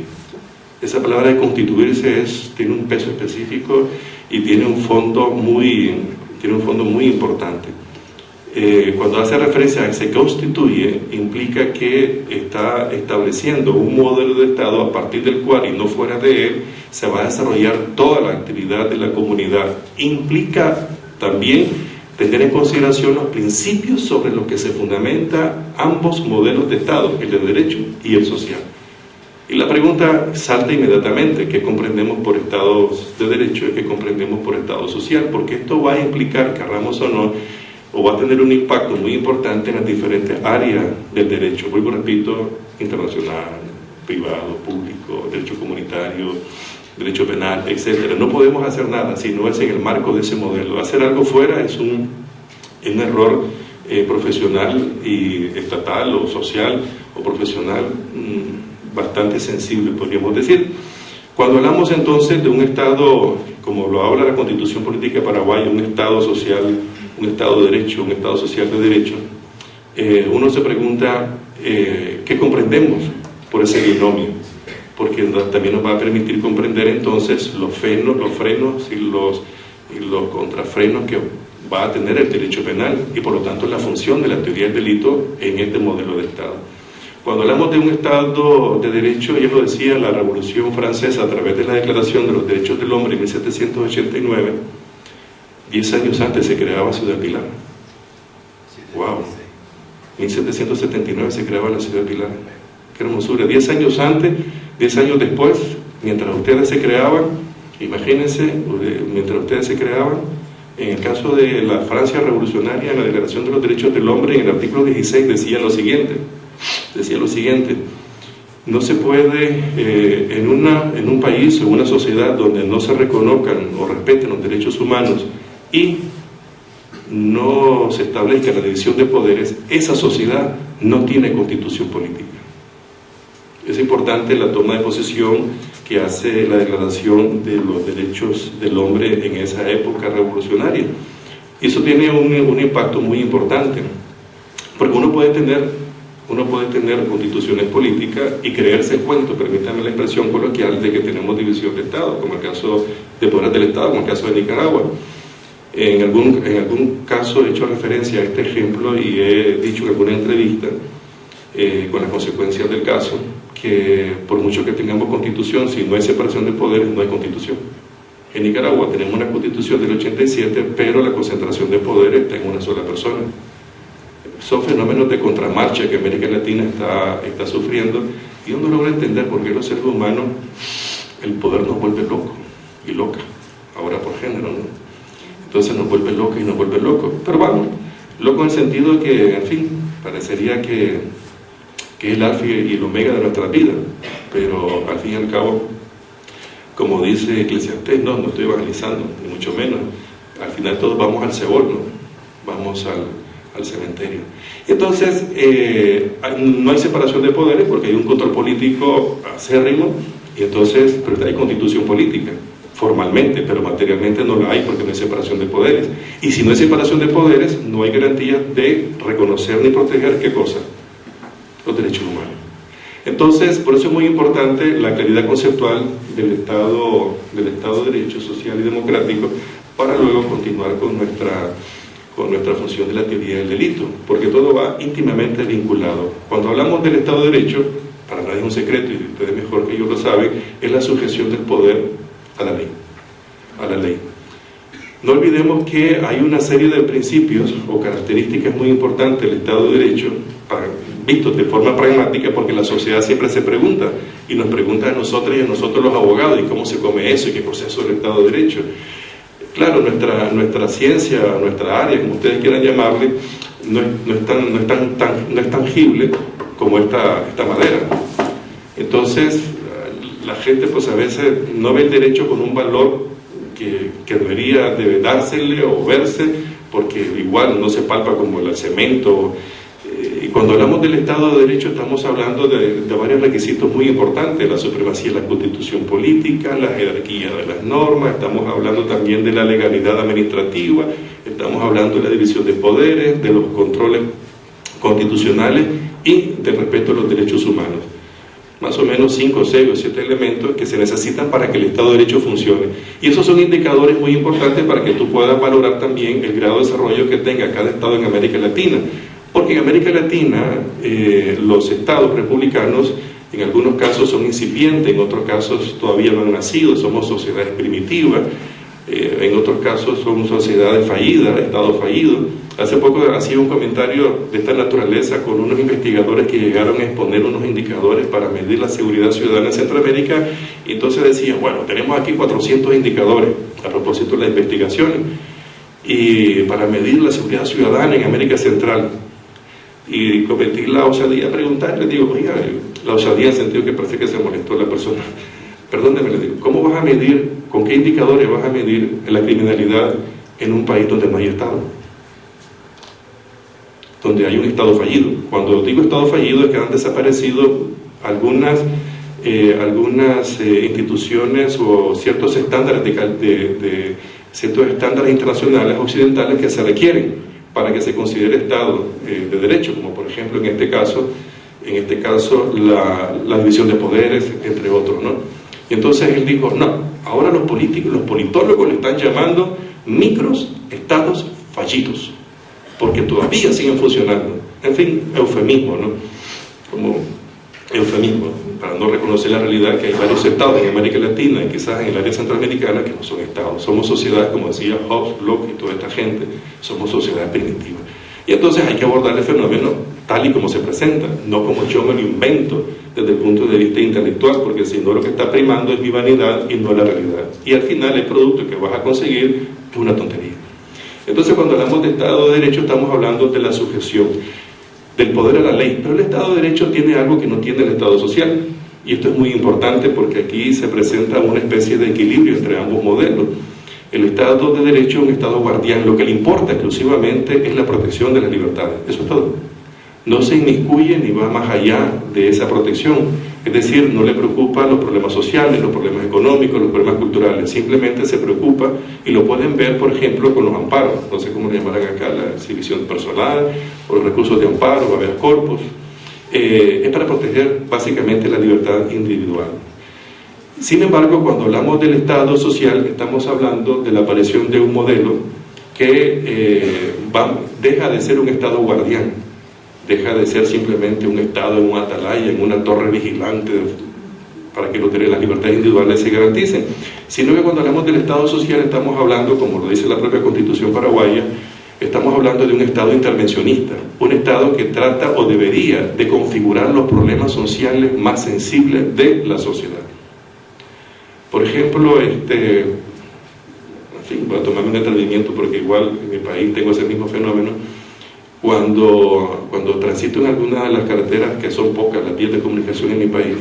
Esa palabra de constituirse tiene un peso específico y tiene un fondo muy importante. Cuando hace referencia a que se constituye, implica que está estableciendo un modelo de Estado a partir del cual, y no fuera de él, se va a desarrollar toda la actividad de la comunidad. Implica también tener en consideración los principios sobre los que se fundamenta ambos modelos de Estado, el de derecho y el social. Y la pregunta salta inmediatamente: ¿qué comprendemos por Estados de derecho y qué comprendemos por Estado social? Porque esto va a implicar, querramos o no, o va a tener un impacto muy importante en las diferentes áreas del derecho, vuelvo repito, internacional, privado, público, derecho comunitario, derecho penal, etcétera. No podemos hacer nada si no es en el marco de ese modelo. Hacer algo fuera es un error profesional y estatal o social o profesional bastante sensible, podríamos decir. Cuando hablamos entonces de un Estado, como lo habla la Constitución Política de Paraguay, un Estado social, un Estado de Derecho, un Estado social de derecho, uno se pregunta ¿qué comprendemos por ese binomio? Porque también nos va a permitir comprender entonces los frenos y los contrafrenos que va a tener el derecho penal y por lo tanto la función de la teoría del delito en este modelo de Estado. Cuando hablamos de un Estado de Derecho, ya lo decía la Revolución Francesa a través de la Declaración de los Derechos del Hombre en 1789, 10 años antes se creaba Ciudad Pilar. ¡Wow! 1779 se creaba la Ciudad Pilar. ¡Qué hermosura! 10 años antes, 10 años después, mientras ustedes se creaban, imagínense, mientras ustedes se creaban, en el caso de la Francia revolucionaria, en la Declaración de los Derechos del Hombre, en el artículo 16 decía lo siguiente, no se puede en un país o una sociedad donde no se reconozcan o respeten los derechos humanos y no se establezca la división de poderes, esa sociedad no tiene constitución política. Es importante la toma de posesión que hace la Declaración de los Derechos del Hombre en esa época revolucionaria. Y eso tiene un impacto muy importante, porque uno puede tener constituciones políticas y creerse el cuento, permítanme la expresión coloquial, de que tenemos división de Estado, como el caso de poderes del Estado, como el caso de Nicaragua. En algún caso he hecho referencia a este ejemplo y he dicho en alguna entrevista, con las consecuencias del caso, que por mucho que tengamos constitución, si no hay separación de poderes, no hay constitución. En Nicaragua tenemos una constitución del 87, pero la concentración de poderes está en una sola persona. Son fenómenos de contramarcha que América Latina está sufriendo, y uno logra entender por qué los seres humanos, el poder nos vuelve loco y loca, ahora por género, ¿no? Entonces nos vuelve loca y nos vuelve loco, pero vamos, loco en el sentido de que, en fin, parecería que es el alfa y el omega de nuestra vida, pero al fin y al cabo, como dice Eclesiastés, no estoy evangelizando, ni mucho menos, al final todos vamos al Seol, ¿no? Vamos al cementerio. Entonces, no hay separación de poderes porque hay un control político acérrimo, y entonces, pero hay constitución política, formalmente, pero materialmente no la hay porque no hay separación de poderes. Y si no hay separación de poderes, no hay garantía de reconocer ni proteger, ¿qué cosa? Los derechos humanos. Entonces, por eso es muy importante la claridad conceptual del Estado de Derecho social y democrático, para luego continuar con nuestra función de la teoría del delito, porque todo va íntimamente vinculado. Cuando hablamos del Estado de Derecho, para nadie es un secreto, y ustedes mejor que yo lo saben, es la sujeción del poder a la ley. No olvidemos que hay una serie de principios o características muy importantes del Estado de Derecho, vistos de forma pragmática, porque la sociedad siempre se pregunta, y nos pregunta a nosotros y a nosotros los abogados, ¿y cómo se come eso? ¿Y qué proceso del Estado de Derecho? Claro, nuestra ciencia, nuestra área, como ustedes quieran llamarle, no es tangible como esta madera. Entonces, la gente pues a veces no ve el derecho con un valor que debería de dársele o verse, porque igual no se palpa como el cemento. Y cuando hablamos del Estado de Derecho estamos hablando de varios requisitos muy importantes: la supremacía de la constitución política, la jerarquía de las normas, estamos hablando también de la legalidad administrativa, estamos hablando de la división de poderes, de los controles constitucionales y del respeto a los derechos humanos. Más o menos 5, 6 o 7 elementos que se necesitan para que el Estado de Derecho funcione. Y esos son indicadores muy importantes para que tú puedas valorar también el grado de desarrollo que tenga cada Estado en América Latina. Porque en América Latina los estados republicanos en algunos casos son incipientes, en otros casos todavía no han nacido, somos sociedades primitivas, en otros casos son sociedades fallidas, estados fallidos. Hace poco hacía un comentario de esta naturaleza con unos investigadores que llegaron a exponer unos indicadores para medir la seguridad ciudadana en Centroamérica, y entonces decían, bueno, tenemos aquí 400 indicadores a propósito de las investigaciones. y para medir la seguridad ciudadana en América Central. Y cometí la osadía de preguntar, le digo, oiga, la osadía en el sentido que parece que se molestó la persona. Perdóneme, le digo, ¿cómo vas a medir, con qué indicadores vas a medir la criminalidad en un país donde no hay Estado? Donde hay un Estado fallido. Cuando digo Estado fallido es que han desaparecido algunas instituciones o ciertos estándares ciertos estándares internacionales occidentales que se requieren para que se considere Estado de Derecho, como por ejemplo en este caso la división de poderes, entre otros, ¿no? Y entonces él dijo, no, ahora los politólogos le están llamando micros estados fallidos, porque todavía siguen funcionando. En fin, eufemismo, ¿no? Como eufemismo, para no reconocer la realidad que hay varios estados en América Latina y quizás en el área centroamericana que no son estados. Somos sociedades, como decía Hobbes, Locke y toda esta gente, somos sociedades primitivas. Y entonces hay que abordar el fenómeno tal y como se presenta, no como yo me lo invento desde el punto de vista intelectual, porque si no, lo que está primando es mi vanidad y no la realidad. Y al final el producto que vas a conseguir es una tontería. Entonces cuando hablamos de Estado de Derecho estamos hablando de la sujeción del poder a la ley, pero el Estado de Derecho tiene algo que no tiene el Estado social, y esto es muy importante porque aquí se presenta una especie de equilibrio entre ambos modelos. El Estado de Derecho es un Estado guardián, lo que le importa exclusivamente es la protección de las libertades, eso es todo. No se inmiscuye ni va más allá de esa protección, es decir, no le preocupan los problemas sociales, los problemas económicos, los problemas culturales, simplemente se preocupa, y lo pueden ver por ejemplo con los amparos, no sé cómo le llamarán acá, la exhibición personal o los recursos de amparo, habeas corpus, es para proteger básicamente la libertad individual. Sin embargo, cuando hablamos del Estado social, estamos hablando de la aparición de un modelo que deja de ser un Estado guardián, deja de ser simplemente un Estado en un atalaya, en una torre vigilante para que las libertades individuales se garanticen, sino que cuando hablamos del Estado social estamos hablando, como lo dice la propia Constitución paraguaya, estamos hablando de un Estado intervencionista, un Estado que trata o debería de configurar los problemas sociales más sensibles de la sociedad. Por ejemplo, en fin, voy a tomarme un atrevimiento porque igual en mi país tengo ese mismo fenómeno. Cuando transito en alguna de las carreteras, que son pocas las vías de comunicación en mi país,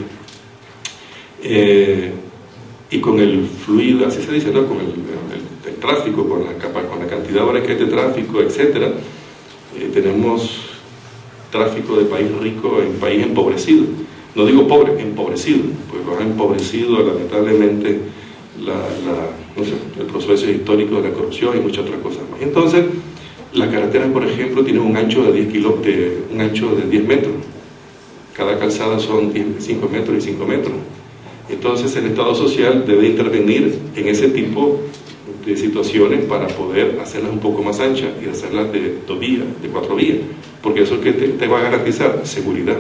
y con el fluido, así se dice, ¿no? Con el tráfico, con la cantidad de horas que hay de tráfico, etc., tenemos tráfico de país rico en país empobrecido. No digo pobre, empobrecido, pues lo ha empobrecido lamentablemente no sé, el proceso histórico de la corrupción y muchas otras cosas más. Entonces, las carreteras, por ejemplo, tienen un ancho de 10 metros. Cada calzada son 5 metros y 5 metros. Entonces, el Estado social debe intervenir en ese tipo de situaciones para poder hacerlas un poco más anchas y hacerlas de 2 vías, de 4 vías, porque eso es que te va a garantizar seguridad.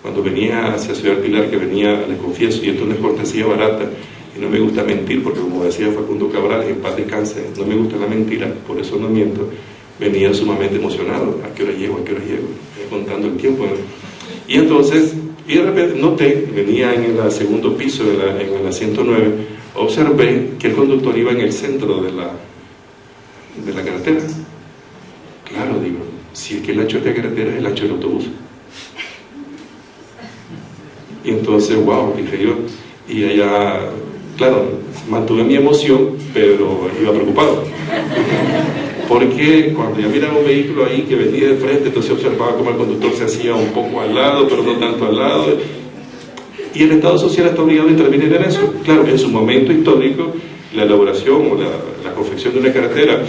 Cuando venía hacia Ciudad Pilar, que venía, les confieso, y esto no es cortesía barata, y no me gusta mentir, porque como decía Facundo Cabral, en paz descanse, no me gusta la mentira, por eso no miento, venía sumamente emocionado, ¿a qué hora llego? Contando el tiempo, ¿no? Y entonces, y de repente noté, venía en el segundo piso, en la 109, observé que el conductor iba en el centro de la carretera. Claro, digo, si es que el ancho de la carretera es el ancho del autobús. Y entonces, wow, dije yo, y allá, claro, mantuve mi emoción, pero iba preocupado. Porque cuando ya miraba un vehículo ahí que venía de frente, entonces observaba cómo el conductor se hacía un poco al lado, pero no tanto al lado. Y el Estado social está obligado a intervenir en eso. Claro, en su momento histórico, la elaboración o la confección de una carretera,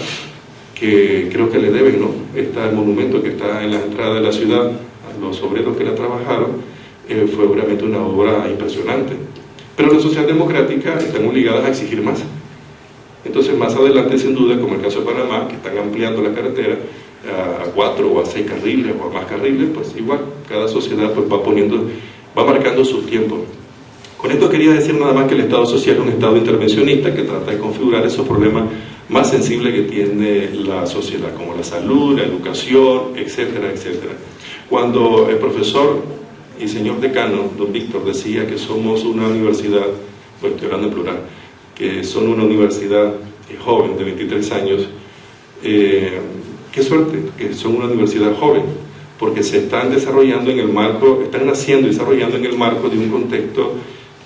que creo que le deben, ¿no? Está el monumento que está en la entrada de la ciudad, a los obreros que la trabajaron, fue obviamente una obra impresionante. Pero las sociedades democráticas están obligadas a exigir más. Entonces, más adelante, sin duda, como el caso de Panamá, que están ampliando la carretera a 4 o a 6 carriles o a más carriles, pues igual, cada sociedad pues va marcando sus tiempos. Con esto quería decir nada más que el Estado social es un Estado intervencionista que trata de configurar esos problemas más sensibles que tiene la sociedad, como la salud, la educación, etcétera, etcétera. Cuando el profesor y señor decano, don Víctor, decía que somos una universidad, bueno, estoy hablando en plural, que son una universidad joven de 23 años, qué suerte que son una universidad joven, porque se están desarrollando en el marco, están naciendo y desarrollando en el marco de un contexto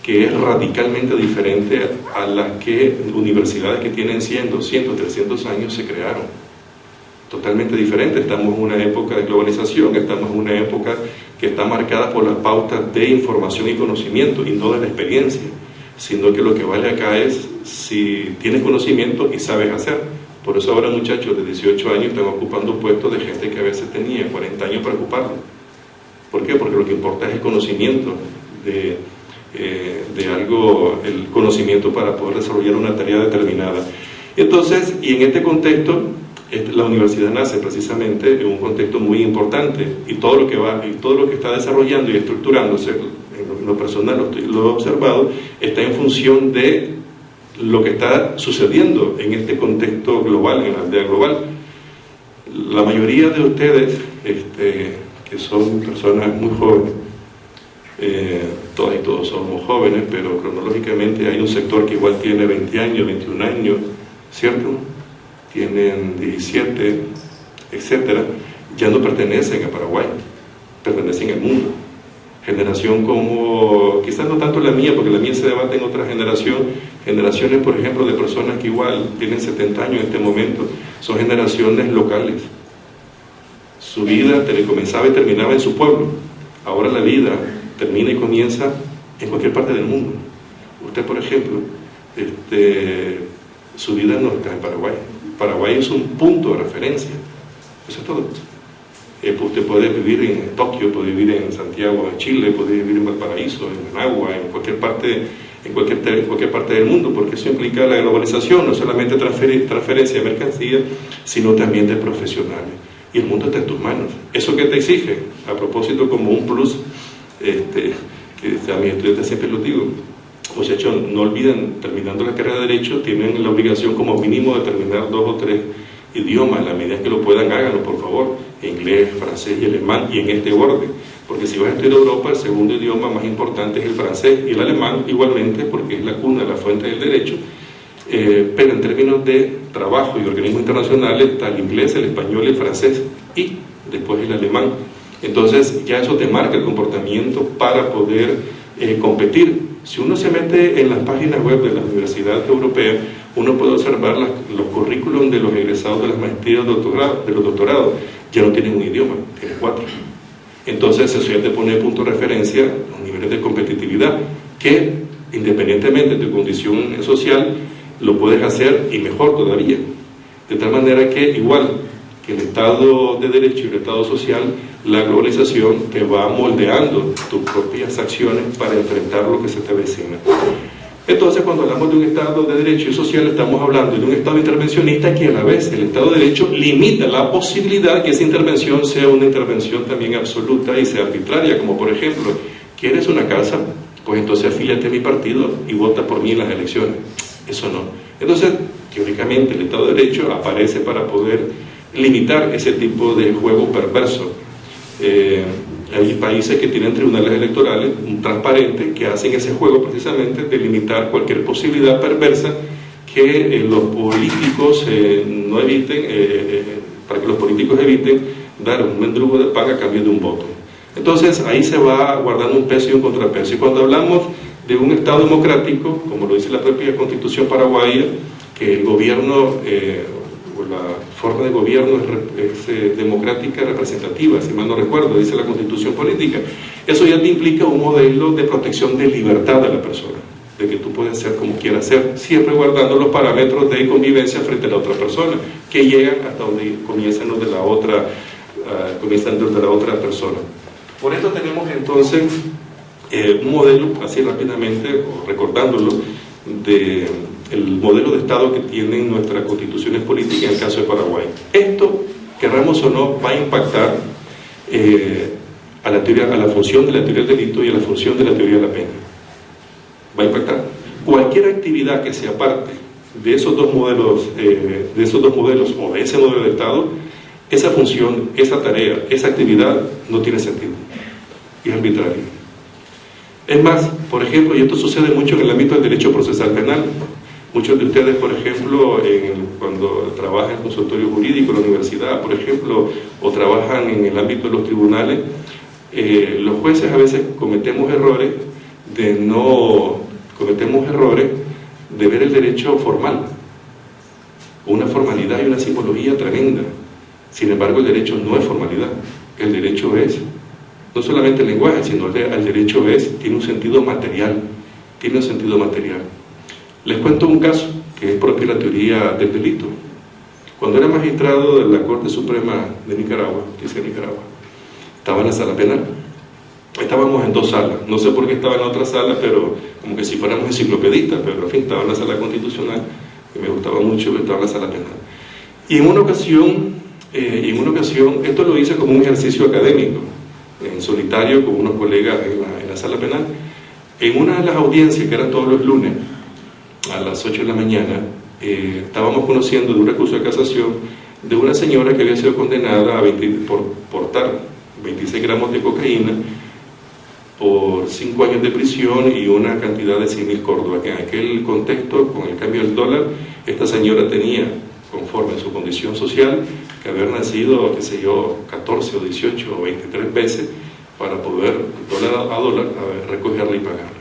que es radicalmente diferente a las que universidades que tienen 100, 200, 300 años se crearon. Totalmente diferente. Estamos en una época de globalización, estamos en una época que está marcada por las pautas de información y conocimiento y no de la experiencia, sino que lo que vale acá es si tienes conocimiento y sabes hacer. Por eso ahora muchachos de 18 años están ocupando puestos de gente que a veces tenía 40 años para ocuparlo. ¿Por qué? Porque lo que importa es el conocimiento de algo, el conocimiento para poder desarrollar una tarea determinada. Entonces, y en este contexto, la universidad nace precisamente en un contexto muy importante, y todo lo que está desarrollando y estructurándose, en lo personal lo he observado, está en función de lo que está sucediendo en este contexto global, en la aldea global. La mayoría de ustedes, que son personas muy jóvenes, todas y todos somos jóvenes, pero cronológicamente hay un sector que igual tiene 20 años, 21 años, ¿cierto? Tienen 17, etcétera, ya no pertenecen a Paraguay, pertenecen al mundo. Generación como, quizás no tanto la mía, porque la mía se debate en otra generación, generaciones, por ejemplo, de personas que igual tienen 70 años en este momento, son generaciones locales. Su vida comenzaba y terminaba en su pueblo. Ahora la vida termina y comienza en cualquier parte del mundo. Usted, por ejemplo, su vida no está en Paraguay. Paraguay es un punto de referencia. Eso es todo. Usted puede vivir en Tokio, puede vivir en Santiago, en Chile, puede vivir en Valparaíso, en Managua, en cualquier parte del mundo, porque eso implica la globalización, no solamente transferencia de mercancías, sino también de profesionales. Y el mundo está en tus manos. ¿Eso qué te exige? A propósito, como un plus, que a mis estudiantes siempre lo digo, muchachos, no olviden, terminando la carrera de Derecho, tienen la obligación como mínimo de terminar 2 o 3 idiomas, en la medida que lo puedan, háganlo, por favor, inglés, francés y alemán, y en este orden, porque si vas a estudiar a Europa, el segundo idioma más importante es el francés y el alemán, igualmente, porque es la cuna, la fuente del derecho, pero en términos de trabajo y organismos internacionales está el inglés, el español, el francés y después el alemán. Entonces ya eso te marca el comportamiento para poder competir. Si uno se mete en las páginas web de las universidades europeas, uno puede observar los currículums de los egresados de las maestrías de los doctorados. Ya no tienen un idioma, tienen 4. Entonces eso ya te pone de punto de referencia los niveles de competitividad, que independientemente de tu condición social, lo puedes hacer y mejor todavía. De tal manera que igual que el Estado de Derecho y el Estado social, la globalización te va moldeando tus propias acciones para enfrentar lo que se te avecina. Entonces, cuando hablamos de un Estado de Derecho y social, estamos hablando de un Estado intervencionista que a la vez el Estado de Derecho limita la posibilidad que esa intervención sea una intervención también absoluta y sea arbitraria, como por ejemplo, ¿quieres una casa? Pues entonces afíliate a mi partido y vota por mí en las elecciones. Eso no. Entonces, teóricamente el Estado de Derecho aparece para poder limitar ese tipo de juego perverso. Hay países que tienen tribunales electorales transparentes que hacen ese juego precisamente de limitar cualquier posibilidad perversa que los políticos no eviten, para que los políticos eviten dar un mendrugo de pan a cambio de un voto. Entonces ahí se va guardando un peso y un contrapeso. Y cuando hablamos de un Estado democrático, como lo dice la propia Constitución paraguaya, que el gobierno la forma de gobierno es democrática representativa, si mal no recuerdo, dice la Constitución política. Eso ya te implica un modelo de protección de libertad de la persona, de que tú puedes ser como quieras ser, siempre guardando los parámetros de convivencia frente a la otra persona, que llegan hasta donde comienzan los de la otra, persona. Por eso tenemos entonces un modelo, así rápidamente, o recordándolo, el modelo de Estado que tienen nuestras constituciones políticas en el caso de Paraguay. Esto, querramos o no, va a impactar a la función de la teoría del delito y a la función de la teoría de la pena. Va a impactar. Cualquier actividad que sea parte de esos dos modelos, o de ese modelo de Estado, esa función, esa tarea, esa actividad no tiene sentido. Es arbitrario. Es más, por ejemplo, y esto sucede mucho en el ámbito del derecho procesal penal, Muchos de ustedes, por ejemplo, cuando trabajan en consultorio jurídico en la universidad, por ejemplo, o trabajan en el ámbito de los tribunales, los jueces a veces cometemos errores de ver el derecho formal, una formalidad y una simbología tremenda. Sin embargo, el derecho no es formalidad, el derecho es no solamente el lenguaje, sino el derecho tiene un sentido material, Les cuento un caso que es propio de la teoría del delito. Cuando era magistrado de la Corte Suprema de Nicaragua, estaba en la sala penal. Estábamos en dos salas, no sé por qué estaba en la otra sala, pero como que si fuéramos enciclopedistas, pero en fin, estaba en la sala constitucional, que me gustaba mucho, pero estaba en la sala penal. Y en una ocasión, esto lo hice como un ejercicio académico, en solitario con unos colegas en la sala penal. En una de las audiencias, que eran todos los lunes, a las 8 de la mañana, estábamos conociendo de un recurso de casación de una señora que había sido condenada por portar 26 gramos de cocaína por 5 años de prisión y una cantidad de 100.000 córdobas, que en aquel contexto, con el cambio del dólar, esta señora tenía, conforme a su condición social, que haber nacido, 14 o 18 o 23 veces para poder, dólar a dólar, recogerla y pagarla.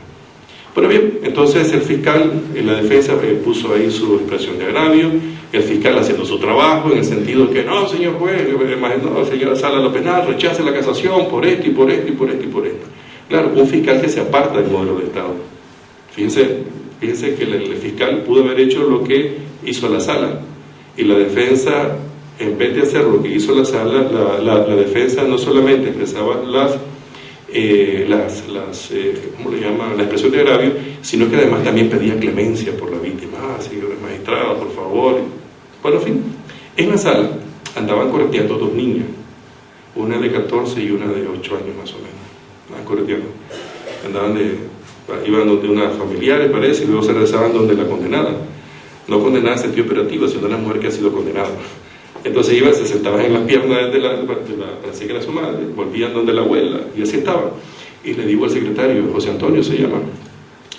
Pero bien, entonces el fiscal en la defensa puso ahí su expresión de agravio, el fiscal haciendo su trabajo en el sentido que no, señor juez, no, señora Sala lo penal, rechace la casación por esto y por esto y por esto y por esto. Claro, un fiscal que se aparta del modelo de Estado. Fíjense que el fiscal pudo haber hecho lo que hizo la sala, y la defensa, en vez de hacer lo que hizo la sala, la defensa no solamente expresaba la expresión de agravio, sino que además también pedía clemencia por la víctima. Señor magistrado, por favor. Bueno, en fin, en la sala andaban correteando dos niñas, una de 14 y una de 8 años más o menos. Andaban correteando, iban donde una familiar, parece, y luego se regresaban donde la condenada. No condenada en sentido operativo, sino una mujer que ha sido condenada. Entonces iban, se sentaban en las piernas de la que era su madre, volvían donde la abuela, y así estaban. Y le digo al secretario, José Antonio se llama,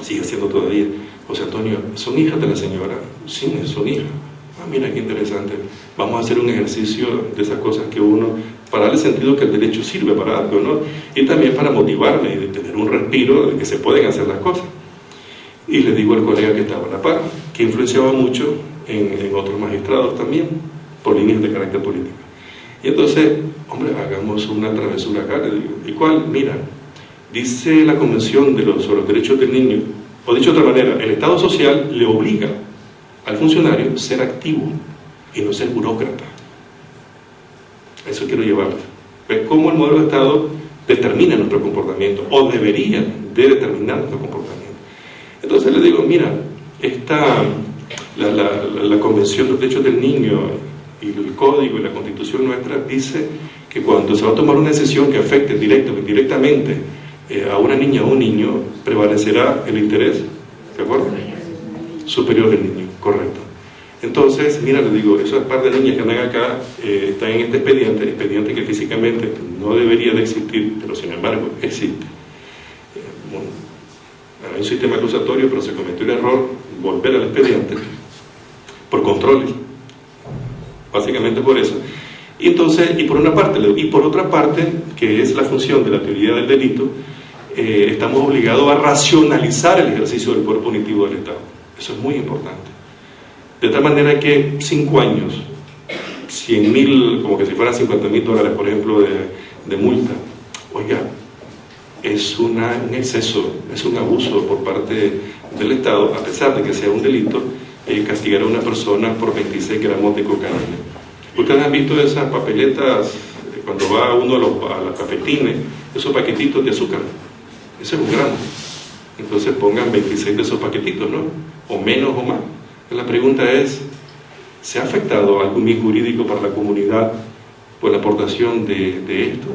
sigue siendo todavía, José Antonio, ¿son hijas de la señora? Sí, son hijas. Ah, mira qué interesante. Vamos a hacer un ejercicio de esas cosas que uno, para darle sentido que el derecho sirve para algo, ¿no? Y también para motivarme y de tener un respiro de que se pueden hacer las cosas. Y le digo al colega que estaba a la par, que influenciaba mucho en otros magistrados también, por líneas de carácter político. Y entonces, hombre, hagamos una travesura acá, le digo. ¿Y cuál? Mira, dice la Convención sobre los Derechos del Niño, o dicho de otra manera, el Estado social le obliga al funcionario a ser activo y no ser burócrata. Eso quiero llevarte. ¿Ves cómo el modelo de Estado determina nuestro comportamiento, o debería de determinar nuestro comportamiento? Entonces le digo, mira, la Convención de los Derechos del Niño y el Código y la Constitución nuestra dice que cuando se va a tomar una decisión que afecte directa o indirectamente a una niña o un niño, prevalecerá el interés, ¿de acuerdo?, superior del niño, correcto. Entonces, mira, le digo, esas par de niñas que andan acá están en este expediente que físicamente no debería de existir, pero sin embargo existe. Bueno, hay un sistema acusatorio, pero se cometió el error volver al expediente por controles, básicamente por eso. Y entonces, y por una parte, y por otra parte, que es la función de la teoría del delito, estamos obligados a racionalizar el ejercicio del poder punitivo del Estado. Eso es muy importante. De tal manera que 5 años, 100.000, como que si fueran $50.000, por ejemplo, de multa, oiga, es un exceso, es un abuso por parte del Estado, a pesar de que sea un delito, castigar a una persona por 26 gramos de cocaína. Ustedes han visto esas papeletas, cuando va uno a los cafetines, esos paquetitos de azúcar, ese es 1 gramo. Entonces pongan 26 de esos paquetitos, ¿no? O menos o más. La pregunta es, ¿se ha afectado algún bien jurídico para la comunidad por la aportación de esto?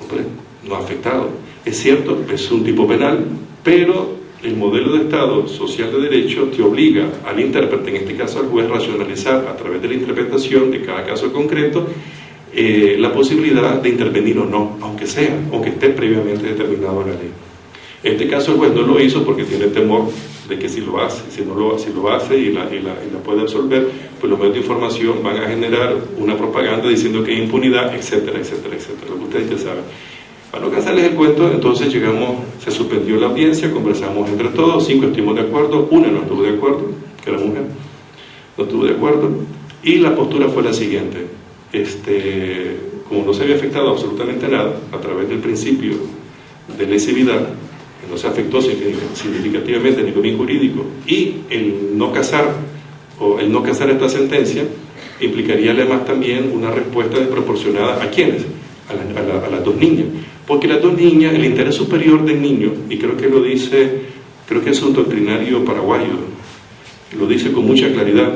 Hombre, no ha afectado. Es cierto, es un tipo penal, pero el modelo de Estado social de derecho te obliga al intérprete, en este caso al juez, racionalizar a través de la interpretación de cada caso concreto la posibilidad de intervenir o no, aunque esté previamente determinado en la ley. En este caso el juez no lo hizo porque tiene temor de que si lo hace, si lo hace y la puede absolver, pues los medios de información van a generar una propaganda diciendo que hay impunidad, etcétera, etcétera, etcétera, lo que ustedes ya saben. Para no cansarles el cuento, entonces se suspendió la audiencia, conversamos entre todos, 5 estuvimos de acuerdo, 1 no estuvo de acuerdo, que era mujer, no estuvo de acuerdo, y la postura fue la siguiente: como no se había afectado absolutamente nada a través del principio de lesividad, que no se afectó significativamente ni con bien jurídico, y el no casar esta sentencia implicaría además también una respuesta desproporcionada ¿a quiénes? A las 2 niñas, porque las 2 niñas, el interés superior del niño, y creo que es un doctrinario paraguayo, lo dice con mucha claridad,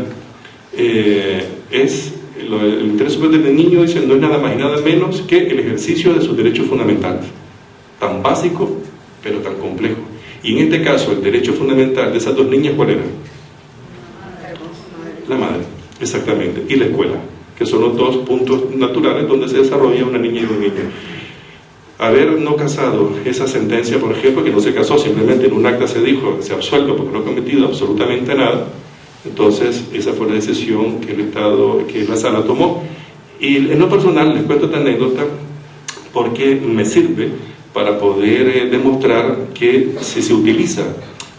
el interés superior del niño, dice, no es nada más y nada menos que el ejercicio de sus derechos fundamentales, tan básico pero tan complejo. Y en este caso el derecho fundamental de esas 2 niñas, ¿cuál era? La madre, exactamente, y la escuela, que son los 2 puntos naturales donde se desarrolla una niña y un niño. Haber no casado esa sentencia, por ejemplo, que no se casó, simplemente en un acta se dijo, se absuelve porque no ha cometido absolutamente nada. Entonces esa fue la decisión que la sala tomó. Y en lo personal les cuento esta anécdota porque me sirve para poder demostrar que si se utiliza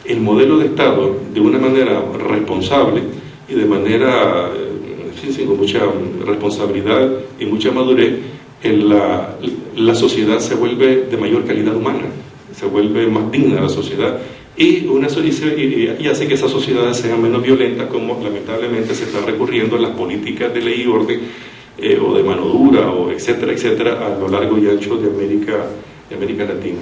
el modelo de Estado de una manera responsable y de manera con mucha responsabilidad y mucha madurez, la sociedad se vuelve de mayor calidad humana, se vuelve más digna la sociedad, y hace que esas sociedades sean menos violentas, como lamentablemente se está recurriendo a las políticas de ley y orden, o de mano dura, o etcétera, etcétera, a lo largo y ancho de América Latina.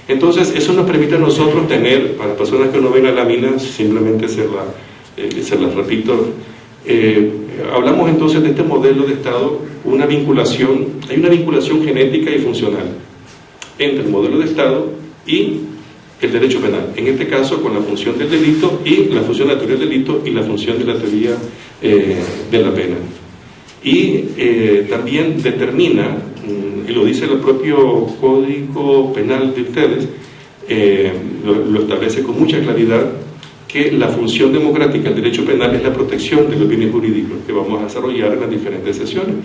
Entonces eso nos permite a nosotros tener, para las personas que no ven la lámina, simplemente se las repito, hablamos entonces de este modelo de Estado, hay una vinculación genética y funcional entre el modelo de Estado y el derecho penal, en este caso con la función del delito y la función de la teoría del delito y la función de la teoría de la pena. Y también determina, y lo dice el propio Código Penal de ustedes, lo establece con mucha claridad, que la función democrática del derecho penal es la protección de los bienes jurídicos, que vamos a desarrollar en las diferentes sesiones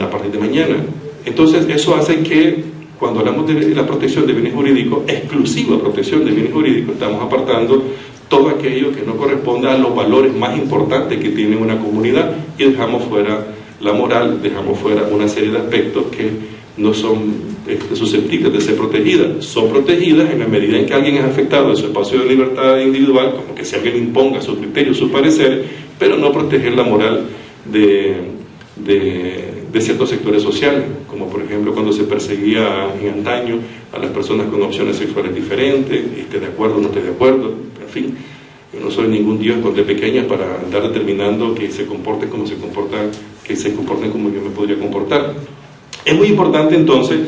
a partir de mañana. Entonces eso hace que cuando hablamos de la protección de bienes jurídicos, exclusiva protección de bienes jurídicos, estamos apartando todo aquello que no corresponde a los valores más importantes que tiene una comunidad, y dejamos fuera la moral, dejamos fuera una serie de aspectos que no son susceptibles de ser protegidas. Son protegidas en la medida en que alguien es afectado en su espacio de libertad individual, como que si alguien imponga su criterio, su parecer, pero no proteger la moral de ciertos sectores sociales, como por ejemplo cuando se perseguía en antaño a las personas con opciones sexuales diferentes, esté de acuerdo o no esté de acuerdo, en fin. Yo no soy ningún Dios cuando de pequeña para andar determinando que se comporten como se comportan, que se comporten como yo me podría comportar. Es muy importante entonces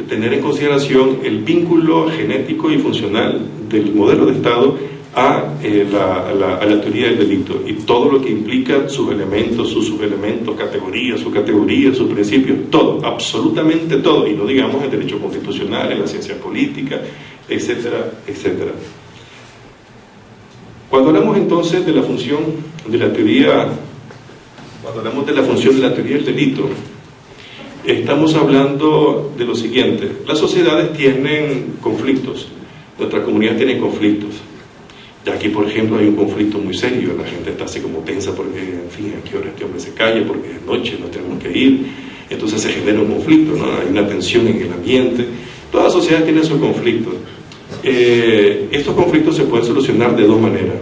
tener en consideración el vínculo genético y funcional del modelo de Estado a la teoría del delito, y todo lo que implica sus elementos, sus subelementos, categorías, sus principios, todo, absolutamente todo, y no digamos en derecho constitucional, en la ciencia política, etcétera, etcétera. Cuando hablamos entonces de la función de la teoría, del delito, estamos hablando de lo siguiente: las sociedades tienen conflictos, nuestra comunidad tiene conflictos. Ya aquí, por ejemplo, hay un conflicto muy serio, la gente está así como tensa porque, en fin, ¿a qué hora este hombre se calla? Porque es noche, no tenemos que ir. Entonces se genera un conflicto, ¿no? Hay una tensión en el ambiente. Toda sociedad tiene sus conflictos. Estos conflictos se pueden solucionar de dos maneras.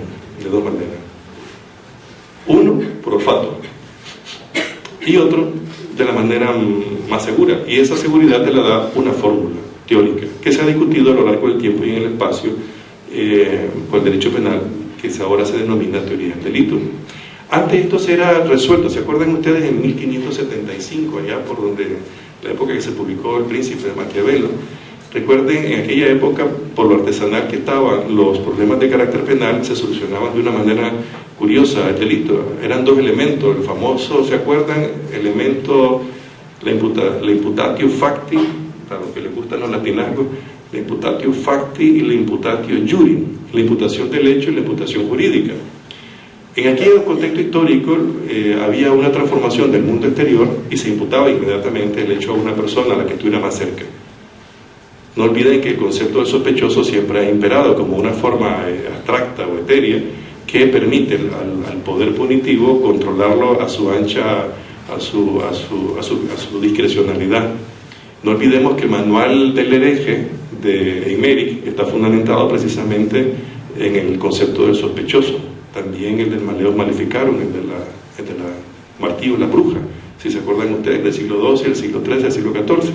Uno, por olfato, y otro, de la manera más segura, y esa seguridad te la da una fórmula teórica que se ha discutido a lo largo del tiempo y en el espacio por el derecho penal, que ahora se denomina teoría del delito. Antes esto se era resuelto, ¿se acuerdan ustedes? En 1575, allá por donde, la época que se publicó El Príncipe de Maquiavelo. Recuerden, en aquella época, por lo artesanal que estaban, los problemas de carácter penal se solucionaban de una manera curiosa. El delito eran dos elementos, el famoso, ¿se acuerdan? Elemento, la imputatio facti, para los que les gustan los latinazgos, la imputatio facti y la imputatio iuri. la imputación del hecho y la imputación jurídica. En aquel contexto histórico había una transformación del mundo exterior y se imputaba inmediatamente el hecho a una persona a la que estuviera más cerca. No olviden que el concepto de sospechoso siempre ha imperado como una forma abstracta o etérea que permite al poder punitivo controlarlo a su ancha, a su discrecionalidad. No olvidemos que el manual del hereje de Eymerich está fundamentado precisamente en el concepto del sospechoso. También el del Maleus Maleficarum, el de la martillo y la bruja, si se acuerdan ustedes, del siglo XII, el siglo XIII, el siglo XIV.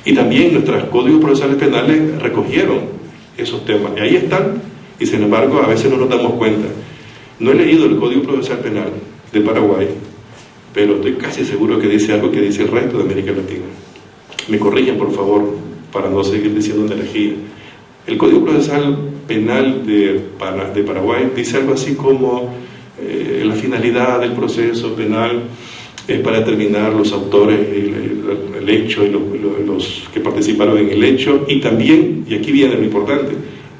Y también nuestros códigos procesales penales recogieron esos temas, y ahí están, y sin embargo a veces no nos damos cuenta. No he leído el Código Procesal Penal de Paraguay, pero estoy casi seguro que dice algo que dice el resto de América Latina. Me corrigen, por favor, para no seguir diciendo una herejía. El Código Procesal Penal de Paraguay dice algo así como la finalidad del proceso penal es para determinar los autores, el hecho y los que participaron en el hecho, y también, y aquí viene lo importante,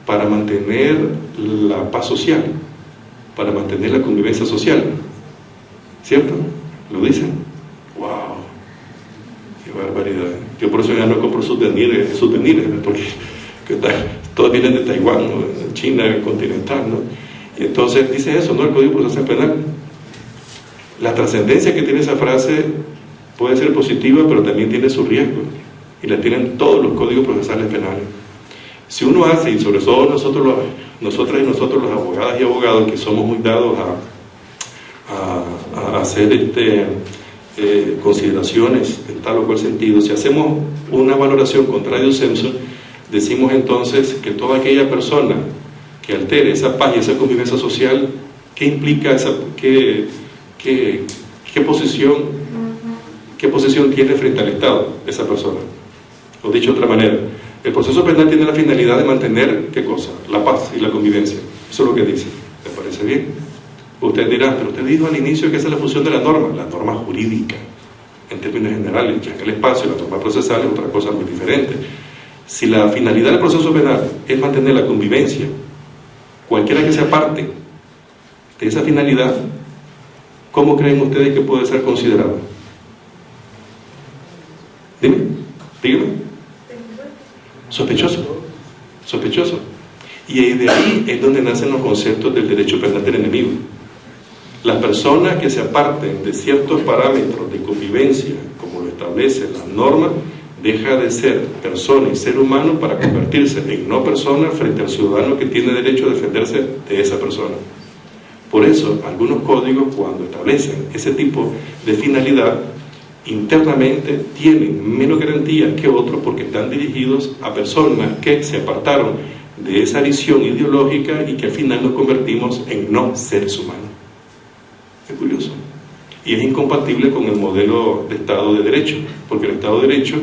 para mantener la paz social, para mantener la convivencia social. ¿Cierto? ¿Lo dicen? ¡Wow! ¡Qué barbaridad! Yo por eso ya no compro souvenirs, porque todos vienen de Taiwán, ¿no? China continental, ¿no? Y entonces dice eso, ¿no? El Código Procesal Penal. La trascendencia que tiene esa frase puede ser positiva, pero también tiene sus riesgos, y la tienen todos los códigos procesales penales. Si uno hace, y sobre todo nosotras y nosotros los abogadas y abogados, que somos muy dados a hacer consideraciones en tal o cual sentido, si hacemos una valoración contrario censo, decimos entonces que toda aquella persona que altere esa paz y esa convivencia social, ¿qué implica qué posición tiene frente al Estado esa persona? O dicho de otra manera, el proceso penal tiene la finalidad de mantener, ¿qué cosa? La paz y la convivencia. Eso es lo que dice. ¿Me parece bien? Usted dirá, pero usted dijo al inicio que esa es la función de la norma jurídica, en términos generales, ya que el espacio y la norma procesal es otra cosa muy diferente. Si la finalidad del proceso penal es mantener la convivencia, cualquiera que sea parte de esa finalidad, ¿cómo creen ustedes que puede ser considerado? Dígame. Sospechoso. Y de ahí es donde nacen los conceptos del derecho penal del enemigo. Las personas que se aparten de ciertos parámetros de convivencia, como lo establece la norma, deja de ser persona y ser humano para convertirse en no persona frente al ciudadano que tiene derecho a defenderse de esa persona. Por eso, algunos códigos, cuando establecen ese tipo de finalidad, internamente tienen menos garantía que otros, porque están dirigidos a personas que se apartaron de esa visión ideológica y que al final nos convertimos en no seres humanos. Es curioso. Y es incompatible con el modelo de Estado de Derecho, porque el Estado de Derecho,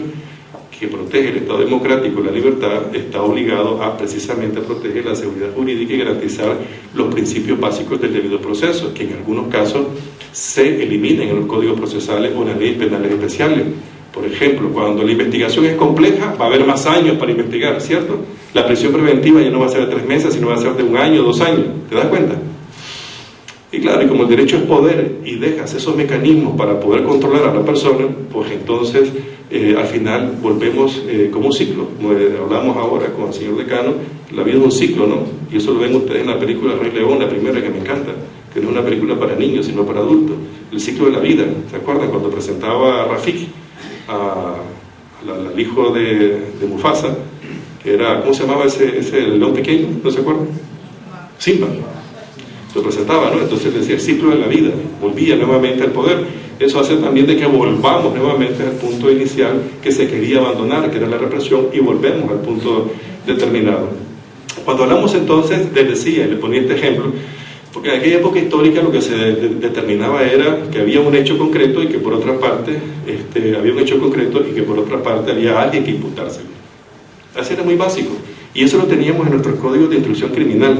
que protege el Estado democrático y la libertad, está obligado a precisamente proteger la seguridad jurídica y garantizar los principios básicos del debido proceso, que en algunos casos se eliminen en los códigos procesales o en las leyes penales especiales. Por ejemplo, cuando la investigación es compleja, va a haber más años para investigar, ¿cierto? La prisión preventiva ya no va a ser de 3 meses, sino va a ser de 1 año, 2 años. ¿Te das cuenta? Y claro, y como el derecho es poder y dejas esos mecanismos para poder controlar a la persona, pues entonces al final volvemos como un ciclo. Como hablamos ahora con el señor decano, la vida es un ciclo, ¿no? Y eso lo ven ustedes en la película Rey León, la primera, que me encanta, que no es una película para niños, sino para adultos. El ciclo de la vida. ¿Se acuerdan? Cuando presentaba a Rafiki, al hijo de Mufasa, que era, ¿cómo se llamaba ese león pequeño? ¿No se acuerdan? Simba. Lo presentaba, ¿no? Entonces decía el ciclo de la vida, volvía nuevamente al poder. Eso hace también de que volvamos nuevamente al punto inicial que se quería abandonar, que era la represión, y volvemos al punto determinado. Cuando hablamos entonces, les decía, y le ponía este ejemplo, porque en aquella época histórica lo que se determinaba era que había un hecho concreto y que por otra parte, había un hecho concreto y que por otra parte había alguien que imputárselo. Así era muy básico. Y eso lo teníamos en nuestros códigos de instrucción criminal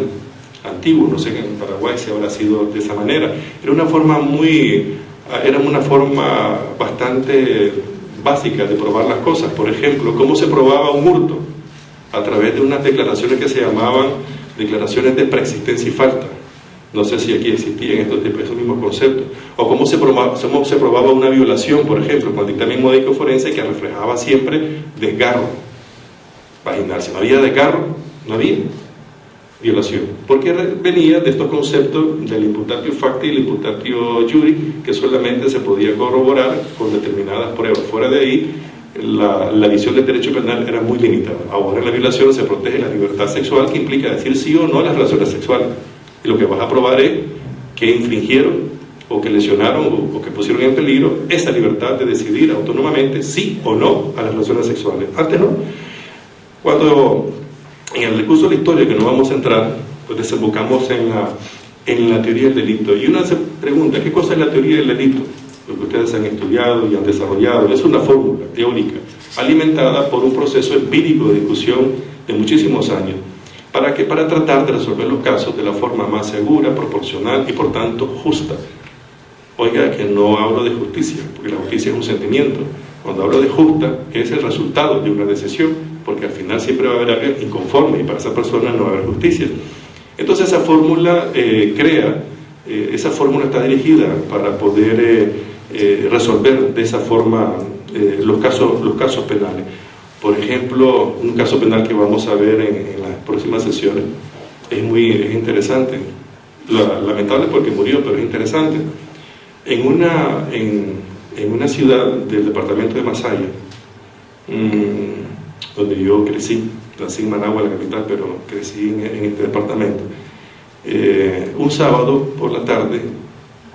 antiguo, no sé en Paraguay si habrá sido de esa manera. Era una forma bastante básica de probar las cosas. Por ejemplo, ¿cómo se probaba un hurto? A través de unas declaraciones que se llamaban declaraciones de preexistencia y falta. No sé si aquí existían esos mismos conceptos. O cómo se probaba una violación, por ejemplo, con el dictamen médico forense que reflejaba siempre desgarro vaginal. Si no había desgarro, no había violación. Porque venía de estos conceptos del imputatio facti y el imputatio juri, que solamente se podía corroborar con determinadas pruebas. Fuera de ahí, la visión del derecho penal era muy limitada. Ahora en la violación se protege la libertad sexual, que implica decir sí o no a las relaciones sexuales. Y lo que vas a probar es que infringieron o que lesionaron o que pusieron en peligro esa libertad de decidir autónomamente sí o no a las relaciones sexuales. Antes no. Cuando en el recurso de la historia, que no vamos a entrar, pues desembocamos en la teoría del delito. Y uno se pregunta, ¿qué cosa es la teoría del delito? Lo que ustedes han estudiado y han desarrollado es una fórmula teórica alimentada por un proceso empírico de discusión de muchísimos años. ¿Para qué? Para tratar de resolver los casos de la forma más segura, proporcional y por tanto justa. Oiga, que no hablo de justicia, porque la justicia es un sentimiento. Cuando hablo de justa, es el resultado de una decisión, porque al final siempre va a haber alguien inconforme y para esa persona no va a haber justicia. Entonces esa fórmula esa fórmula está dirigida para poder resolver de esa forma los casos penales. Por ejemplo, un caso penal que vamos a ver en las próximas sesiones es interesante, lamentable porque murió, pero es interesante. En una ciudad del departamento de Masaya, donde yo crecí, nací en Managua, la capital, pero crecí en este departamento, un sábado por la tarde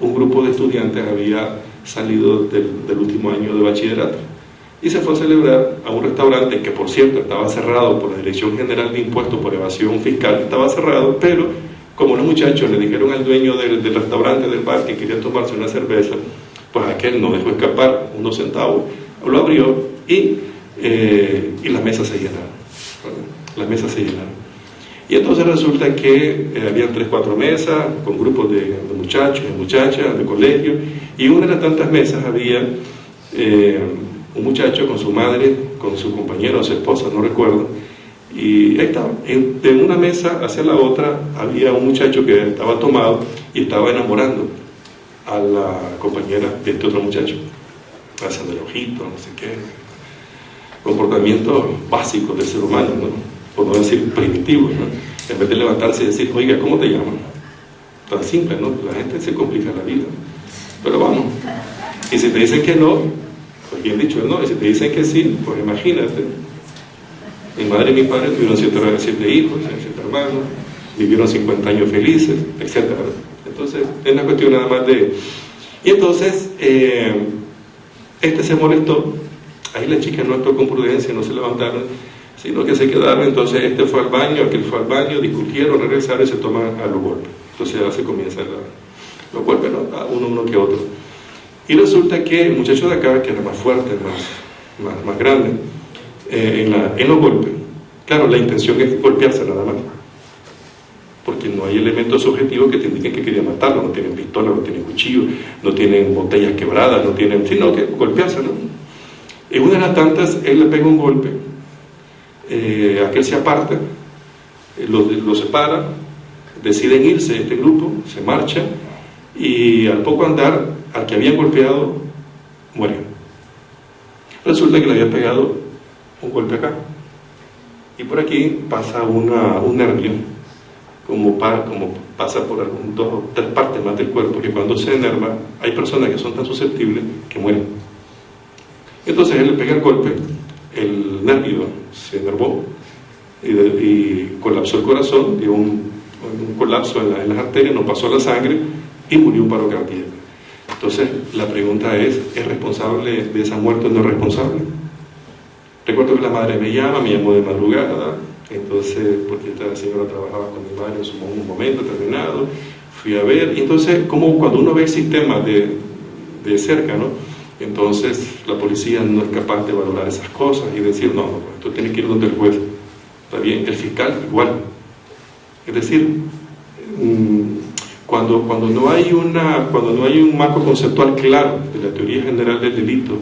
un grupo de estudiantes había salido del último año de bachillerato y se fue a celebrar a un restaurante que, por cierto, estaba cerrado por la Dirección General de Impuestos por evasión fiscal. Estaba cerrado, pero como los muchachos le dijeron al dueño del restaurante, del bar, que quería tomarse una cerveza, pues aquel no dejó escapar unos centavos, lo abrió y las mesas se llenaron. Las mesas se llenaron. Y entonces resulta que habían 3 o 4 mesas con grupos de muchachos y muchachas de colegio, y una de las tantas mesas había un muchacho con su madre, con su compañero o su esposa, no recuerdo, y ahí estaba. De una mesa hacia la otra había un muchacho que estaba tomado y estaba enamorando a la compañera de este otro muchacho, haciendo el ojito, no sé qué, comportamientos básicos del ser humano, ¿no? Por no decir primitivos, ¿no? En vez de levantarse y decir, oiga, ¿cómo te llaman? Tan simple, ¿no? La gente se complica la vida. Pero vamos, y si te dicen que no, pues bien dicho, ¿no? Y si te dicen que sí, pues imagínate. Mi madre y mi padre tuvieron 7 hijos, 7 hermanos, vivieron 50 años felices, etc. Entonces, es una cuestión nada más de... Y entonces, se molestó. Ahí la chica no actuó con prudencia, no se levantaron, sino que se quedaron. Entonces fue al baño, aquel fue al baño, discutieron, regresaron y se toman a los golpes. Entonces ya se comienzan los golpes, ¿no? A uno que otro. Y resulta que el muchacho de acá, que era más fuerte, más grande, en los golpes, claro, la intención es golpearse nada más, porque no hay elementos objetivos que te indiquen que quería matarlo. No tienen pistola, no tienen cuchillo, no tienen botellas quebradas, no tienen, sino que golpearse, ¿no? En una de las tantas, él le pega un golpe, aquel se aparta, lo separa, deciden irse este grupo, se marcha, y al poco andar, al que habían golpeado, muere. Resulta que le había pegado un golpe acá, y por aquí pasa un nervio, como pasa por 2 o 3 partes más del cuerpo, que cuando se enerva, hay personas que son tan susceptibles que mueren. Entonces él le pega el golpe, el nervio se enervó y colapsó el corazón, dio un colapso en las arterias, no pasó la sangre y murió un paro cardíaco. Entonces la pregunta es responsable de esa muerte o no es responsable? Recuerdo que la madre me llamó de madrugada, entonces, porque esta señora trabajaba con mi madre en un momento determinado, fui a ver, y entonces como cuando uno ve el sistema de cerca, ¿no? Entonces la policía no es capaz de valorar esas cosas y decir, no, esto tiene que ir donde el juez. Está bien, el fiscal igual. Es decir, cuando no hay un marco conceptual claro de la teoría general del delito,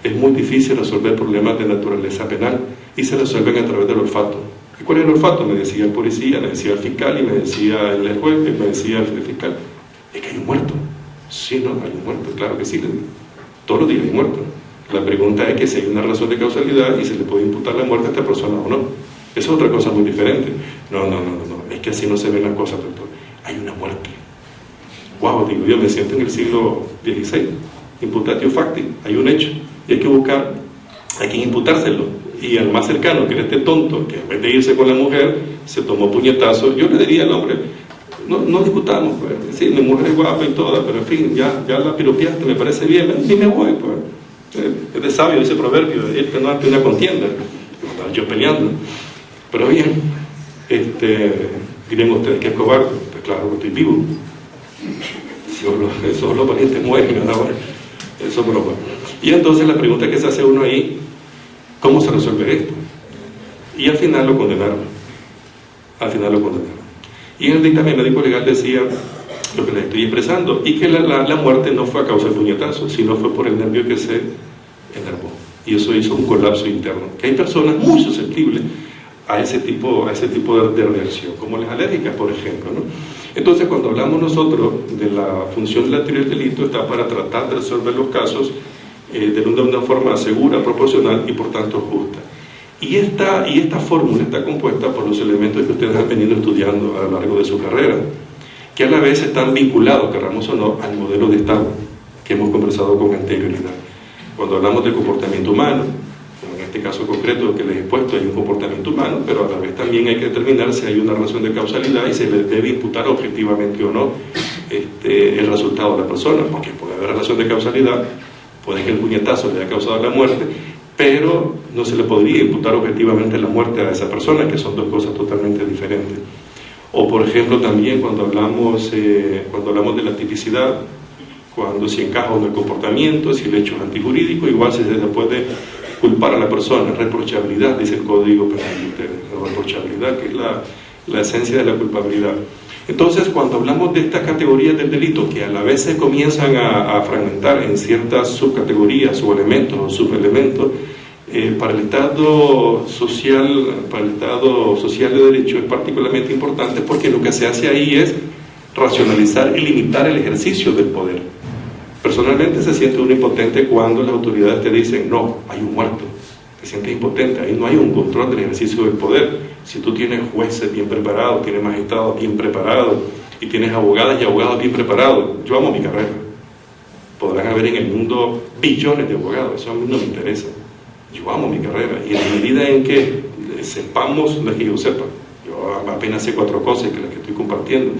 es muy difícil resolver problemas de naturaleza penal y se resuelven a través del olfato. ¿Y cuál es el olfato? Me decía el policía, me decía el fiscal y me decía el juez, me decía el fiscal. Es que hay un muerto. Sí, no, hay un muerto, claro que sí, le digo. Todos los días hay muerto. La pregunta es que si hay una razón de causalidad y se le puede imputar la muerte a esta persona o no. Esa es otra cosa muy diferente. No, es que así no se ven las cosas, doctor. Hay una muerte. Wow, digo, yo me siento en el siglo XVI. Imputatio facti, hay un hecho. Y hay que buscar a quien imputárselo. Y al más cercano, que era este tonto, que en vez de irse con la mujer, se tomó puñetazo, yo le diría al hombre, no discutamos, pues. Sí, mi mujer es guapa y toda, pero en fin, ya la piropeaste, me parece bien, y me voy, pues. Es de sabio ese proverbio, el que no hace una contienda, yo peleando. Pero bien, dirían ustedes que es cobarde, pues claro, estoy vivo. Solo los valientes mueren, ¿no? Eso es broma. Y entonces la pregunta que se hace uno ahí, ¿cómo se resuelve esto? Y al final lo condenaron. Y en el dictamen médico legal decía lo que les estoy expresando, y que la muerte no fue a causa del puñetazo, sino fue por el nervio que se enervó. Y eso hizo un colapso interno. Que hay personas muy susceptibles a ese tipo de reacción, como las alérgicas, por ejemplo, ¿no? Entonces, cuando hablamos nosotros de la función de la teoría del delito, está para tratar de resolver los casos de una forma segura, proporcional y por tanto justa. Y esta fórmula está compuesta por los elementos que ustedes han venido estudiando a lo largo de su carrera, que a la vez están vinculados, querramos o no, al modelo de Estado que hemos conversado con anterioridad. Cuando hablamos del comportamiento humano, como en este caso concreto que les he puesto, hay un comportamiento humano, pero a la vez también hay que determinar si hay una relación de causalidad y se le debe imputar objetivamente o no el resultado de la persona, porque puede haber relación de causalidad, puede que el puñetazo le haya causado la muerte, pero no se le podría imputar objetivamente la muerte a esa persona, que son dos cosas totalmente diferentes. O por ejemplo también cuando hablamos de la tipicidad, cuando se encaja en el comportamiento, si el hecho es antijurídico, igual se le puede culpar a la persona. Reprochabilidad, dice el Código Penal de ustedes, la reprochabilidad, que es la esencia de la culpabilidad. Entonces, cuando hablamos de estas categorías del delito, que a la vez se comienzan a fragmentar en ciertas subcategorías o elementos o subelementos, para el Estado social de derecho es particularmente importante, porque lo que se hace ahí es racionalizar y limitar el ejercicio del poder. Personalmente se siente uno impotente cuando las autoridades te dicen, no, hay un muerto. Te sientes impotente, ahí no hay un control del ejercicio del poder. Si tú tienes jueces bien preparados, tienes magistrados bien preparados y tienes abogadas y abogados bien preparados, yo amo mi carrera. Podrán haber en el mundo billones de abogados, eso a mí no me interesa. Yo amo mi carrera, y en la medida en que sepamos, no es que yo sepa, yo apenas sé 4 cosas que las que estoy compartiendo,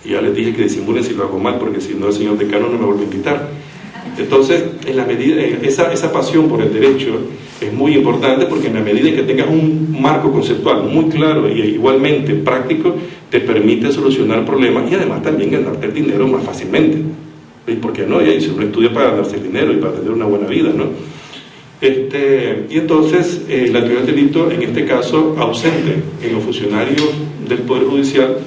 y ya les dije que disimulen si lo hago mal, porque si no el señor decano no me vuelve a invitar. Entonces, en la medida, esa pasión por el derecho es muy importante, porque en la medida en que tengas un marco conceptual muy claro y igualmente práctico, te permite solucionar problemas y además también ganarte el dinero más fácilmente. ¿Y por qué no? Y si uno estudia para ganarse el dinero y para tener una buena vida, ¿no? Y entonces la teoría del delito, en este caso ausente en los funcionarios del Poder Judicial,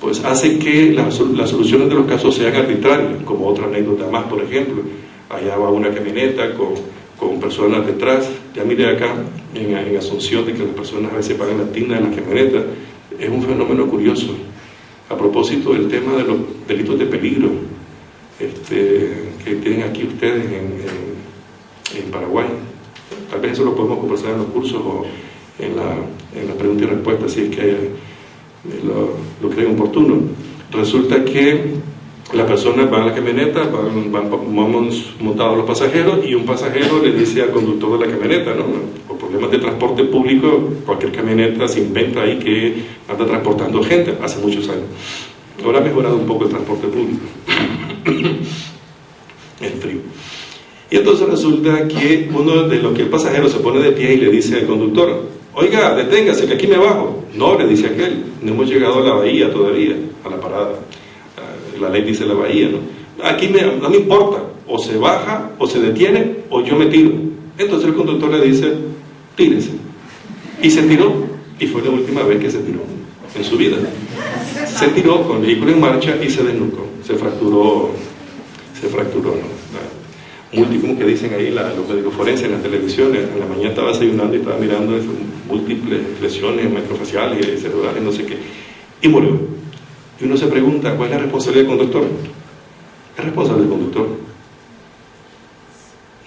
pues hace que las soluciones de los casos sean arbitrarias, como otra anécdota más, por ejemplo. Allá va una camioneta con personas detrás, ya mire acá en Asunción, de que las personas a veces pagan la tina en la camioneta. Es un fenómeno curioso. A propósito del tema de los delitos de peligro que tienen aquí ustedes en Paraguay, tal vez eso lo podemos conversar en los cursos o en la pregunta y respuesta, si es que lo creen oportuno. Resulta que la persona va a la camioneta, vamos montados los pasajeros, y un pasajero le dice al conductor de la camioneta, ¿no? Por problemas de transporte público, cualquier camioneta se inventa ahí que anda transportando gente, hace muchos años. Ahora ha mejorado un poco el transporte público. El frío. Y entonces resulta que uno de los que el pasajero se pone de pie y le dice al conductor, oiga, deténgase, que aquí me bajo. No, le dice aquel, no hemos llegado a la bahía todavía, a la parada. La ley dice la bahía, ¿no? Aquí no me importa, o se baja, o se detiene, o yo me tiro. Entonces el conductor le dice, tírese. Y se tiró, y fue la última vez que se tiró en su vida. Se tiró con el vehículo en marcha y se desnucó, se fracturó, ¿no? como que dicen ahí los médicos forenses en las televisiones. En la mañana estaba desayunando y estaba mirando múltiples lesiones macrofaciales, cerebrales, no sé qué, y murió. Y uno se pregunta, ¿cuál es la responsabilidad del conductor? ¿Es responsable del conductor?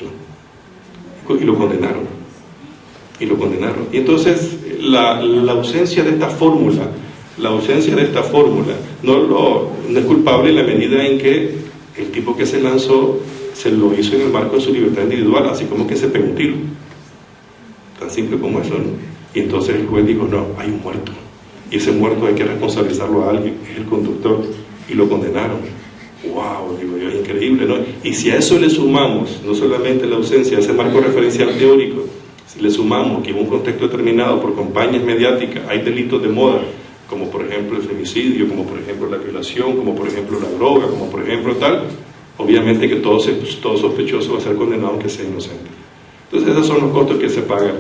No. Y lo condenaron. Y entonces la ausencia de esta fórmula, no es culpable en la medida en que el tipo que se lanzó se lo hizo en el marco de su libertad individual, así como que se pegó un tiro. Tan simple como eso, ¿no? Y entonces el juez dijo, no, hay un muerto. Y ese muerto hay que responsabilizarlo a alguien, es el conductor, y lo condenaron. ¡Wow! Digo yo, increíble, ¿no? Y si a eso le sumamos, no solamente la ausencia de ese marco referencial teórico, si le sumamos que en un contexto determinado, por campañas mediáticas, hay delitos de moda, como por ejemplo el femicidio, como por ejemplo la violación, como por ejemplo la droga, como por ejemplo tal, obviamente que todo sospechoso va a ser condenado aunque sea inocente. Entonces esos son los costos que se pagan.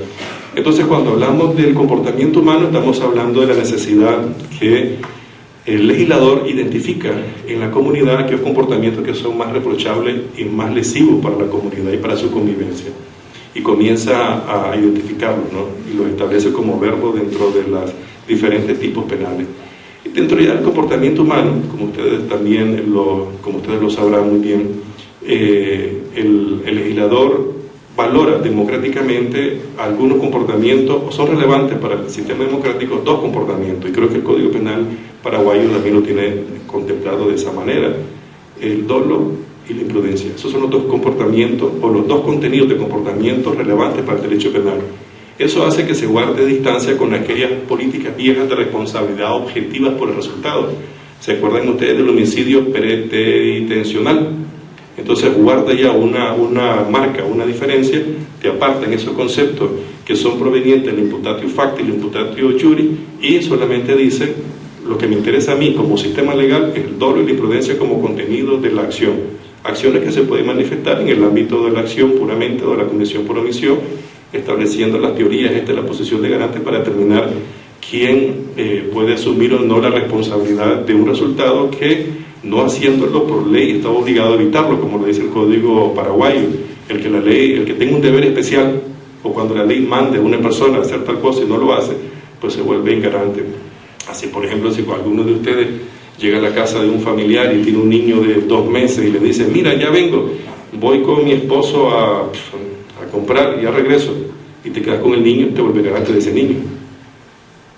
Entonces cuando hablamos del comportamiento humano estamos hablando de la necesidad que el legislador identifica en la comunidad aquellos comportamientos que son más reprochables y más lesivos para la comunidad y para su convivencia, y comienza a identificarlos, ¿no? Y los establece como verbo dentro de los diferentes tipos penales. Y dentro ya del comportamiento humano, como ustedes lo sabrán muy bien, el legislador valora democráticamente algunos comportamientos, o son relevantes para el sistema democrático dos comportamientos, y creo que el Código Penal paraguayo también lo tiene contemplado de esa manera: el dolo y la imprudencia. Esos son los dos comportamientos, o los dos contenidos de comportamiento relevantes para el derecho penal. Eso hace que se guarde distancia con aquellas políticas viejas de responsabilidad objetivas por el resultado. ¿Se acuerdan ustedes del homicidio preterintencional? Entonces guarda ya una marca, una diferencia, te apartan esos conceptos que son provenientes del imputatio facti y el imputatio iuri, y solamente dice: lo que me interesa a mí como sistema legal es el dolo y la imprudencia como contenido de la acción. Acciones que se pueden manifestar en el ámbito de la acción puramente o de la comisión por omisión, estableciendo las teorías de la posición de garante para determinar quién puede asumir o no la responsabilidad de un resultado que, no haciéndolo por ley, está obligado a evitarlo, como lo dice el Código paraguayo. El que tenga un deber especial, o cuando la ley mande a una persona a hacer tal cosa y no lo hace, pues se vuelve ingarante. Así, por ejemplo, si alguno de ustedes llega a la casa de un familiar y tiene un niño de 2 meses y le dice: mira, ya vengo, voy con mi esposo a comprar y ya regreso, y te quedas con el niño, te vuelve garante de ese niño.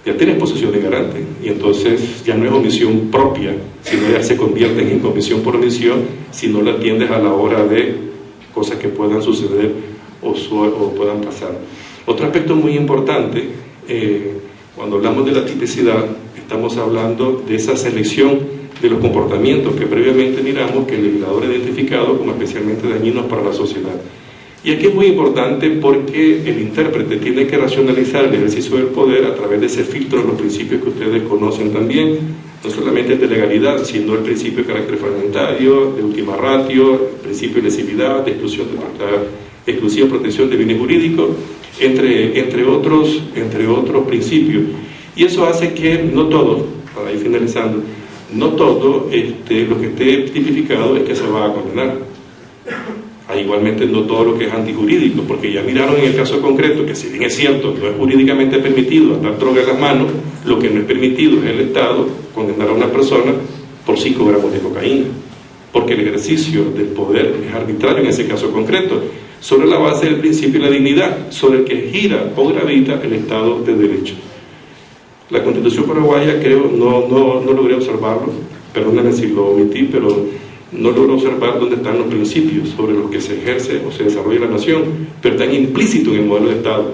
Ya tienes posesión de garante, y entonces ya no es omisión propia, sino ya se convierte en comisión por omisión si no la atiendes a la hora de cosas que puedan suceder o puedan pasar. Otro aspecto muy importante, cuando hablamos de la tipicidad, estamos hablando de esa selección de los comportamientos que previamente miramos que el legislador ha identificado como especialmente dañinos para la sociedad. Y aquí es muy importante porque el intérprete tiene que racionalizar el ejercicio del poder a través de ese filtro de los principios que ustedes conocen también, no solamente el de legalidad, sino el principio de carácter fragmentario, de ultima ratio, el principio de lesividad, de exclusiva protección de bienes jurídicos, entre otros principios. Y eso hace que no todo, para ir finalizando, no todo lo que esté tipificado es que se va a condenar. Igualmente no todo lo que es antijurídico, porque ya miraron en el caso concreto que, si bien es cierto, no es jurídicamente permitido andar droga en las manos, lo que no es permitido es el Estado condenar a una persona por 5 gramos de cocaína, porque el ejercicio del poder es arbitrario en ese caso concreto, sobre la base del principio de la dignidad, sobre el que gira o gravita el Estado de Derecho. La Constitución paraguaya, creo, no logré observarlo, perdónenme si lo omití, pero no logro observar dónde están los principios sobre los que se ejerce o se desarrolla la nación, pero están implícitos en el modelo de Estado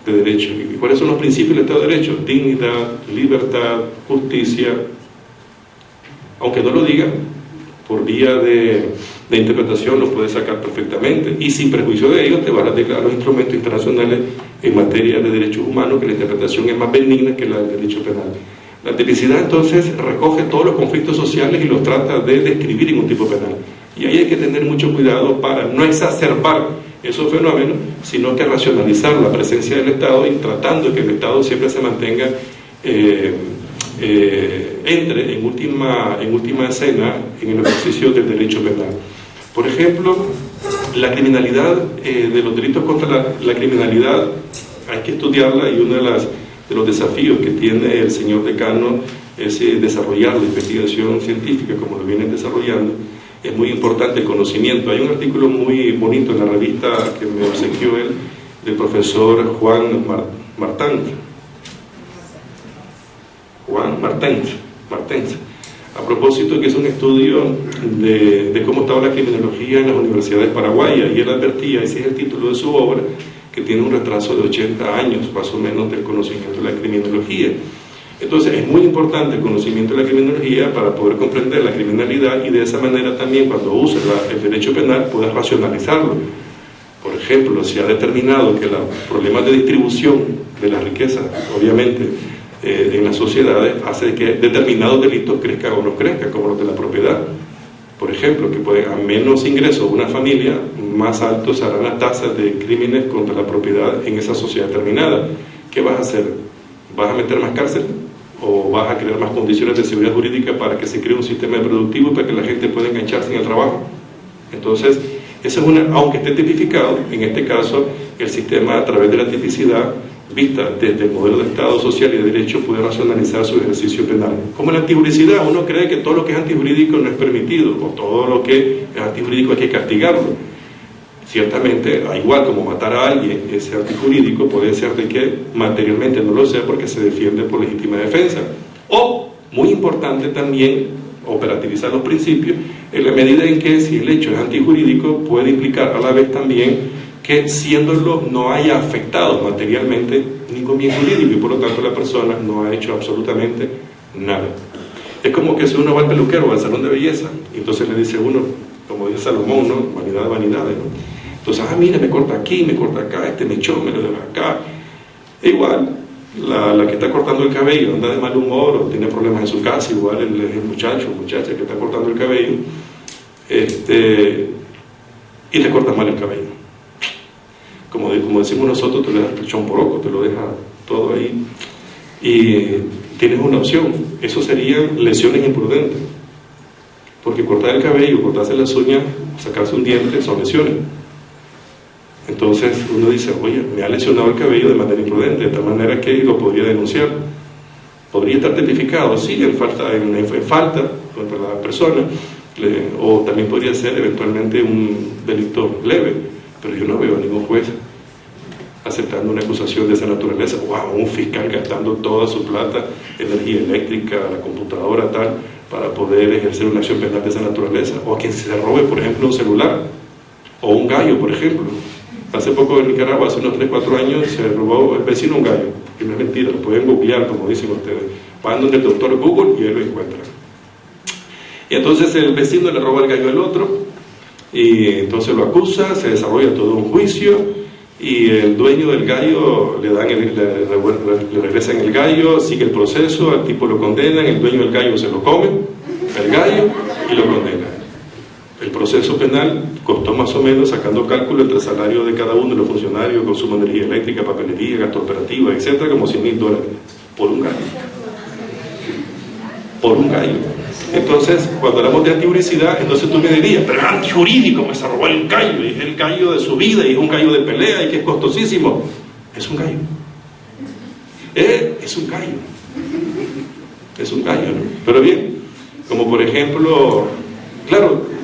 de Derecho. ¿Y cuáles son los principios del Estado de Derecho? Dignidad, libertad, justicia. Aunque no lo diga, por vía de interpretación lo puedes sacar perfectamente, y sin perjuicio de ello te van a declarar los instrumentos internacionales en materia de derechos humanos, que la interpretación es más benigna que la del derecho penal. La tipicidad entonces recoge todos los conflictos sociales y los trata de describir en un tipo penal. Y ahí hay que tener mucho cuidado para no exacerbar esos fenómenos, sino que racionalizar la presencia del Estado, y tratando de que el Estado siempre se mantenga, entre en última escena en el ejercicio del derecho penal. Por ejemplo, La criminalidad, de los delitos contra la criminalidad, hay que estudiarla, y uno de los desafíos que tiene el señor decano es desarrollar la investigación científica como lo vienen desarrollando. Es muy importante el conocimiento. Hay un artículo muy bonito en la revista que me obsequió él, del profesor Juan Martens, a propósito, que es un estudio de cómo estaba la criminología en las universidades paraguayas, y él advertía, ese es el título de su obra, que tiene un retraso de 80 años más o menos del conocimiento de la criminología. Entonces es muy importante el conocimiento de la criminología para poder comprender la criminalidad, y de esa manera también, cuando uses el derecho penal, puedas racionalizarlo. Por ejemplo, se ha determinado que los problemas de distribución de la riqueza, obviamente, en las sociedades, hace que determinados delitos crezcan o no crezcan, como los de la propiedad. Por ejemplo, que a menos ingresos una familia, más altos serán las tasas de crímenes contra la propiedad en esa sociedad determinada. ¿Qué vas a hacer? ¿Vas a meter más cárcel? ¿O vas a crear más condiciones de seguridad jurídica para que se cree un sistema productivo y para que la gente pueda engancharse en el trabajo? Entonces, esa es aunque esté tipificado, en este caso, el sistema, a través de la tipicidad, vista desde el modelo de Estado social y de derecho, puede racionalizar su ejercicio penal. Como en la antijuridicedad, uno cree que todo lo que es antijurídico no es permitido, o todo lo que es antijurídico hay que castigarlo. Ciertamente, igual como matar a alguien, ese antijurídico puede ser de que materialmente no lo sea porque se defiende por legítima defensa. O, muy importante también, operativizar los principios en la medida en que, si el hecho es antijurídico, puede implicar a la vez también que, siéndolo, no haya afectado materialmente ningún bien jurídico, y por lo tanto la persona no ha hecho absolutamente nada. Es como que si uno va al peluquero o al salón de belleza, y entonces le dice uno, como dice Salomón, ¿no? Vanidad, vanidades, ¿no? Entonces, mira, me corta aquí, me corta acá, este me echó, me lo deja acá. Igual, la que está cortando el cabello anda de mal humor o tiene problemas en su casa, igual el muchacho o muchacha que está cortando el cabello, y le corta mal el cabello. Como decimos nosotros, te lo dejas el chomporoco, te lo deja todo ahí, y tienes una opción. Eso serían lesiones imprudentes, porque cortar el cabello, cortarse las uñas, sacarse un diente, son lesiones. Entonces uno dice, oye, me ha lesionado el cabello de manera imprudente, de tal manera que lo podría denunciar. Podría estar tipificado, sí, en falta contra la persona, o también podría ser eventualmente un delito leve, pero yo no veo a ningún juez aceptando una acusación de esa naturaleza, o a un fiscal gastando toda su plata, energía eléctrica, la computadora, tal, para poder ejercer una acción penal de esa naturaleza, o a quien se robe, por ejemplo, un celular, o un gallo, por ejemplo. Hace poco en Nicaragua, hace unos 3-4 años, se robó el vecino un gallo, que no es mentira, lo pueden googlear, como dicen ustedes. Van donde el doctor Google y él lo encuentra. Y entonces el vecino le roba el gallo al otro, y entonces lo acusa, se desarrolla todo un juicio, y el dueño del gallo le regresan el gallo, sigue el proceso, al tipo lo condenan, el dueño del gallo se lo come, el gallo, y lo condena. El proceso penal costó más o menos, sacando cálculo entre el salario de cada uno de los funcionarios, consumo de energía eléctrica, papelería, gasto operativo, etcétera, como $100,000 por un gallo. Por un gallo. Entonces, cuando hablamos de antijuridicedad, entonces tú me dirías, pero es antijurídico, se robó el gallo, y es el gallo de su vida, y es un gallo de pelea, y que es costosísimo. Es un gallo. Es un gallo. Es un gallo, ¿no? Pero bien, como por ejemplo, claro,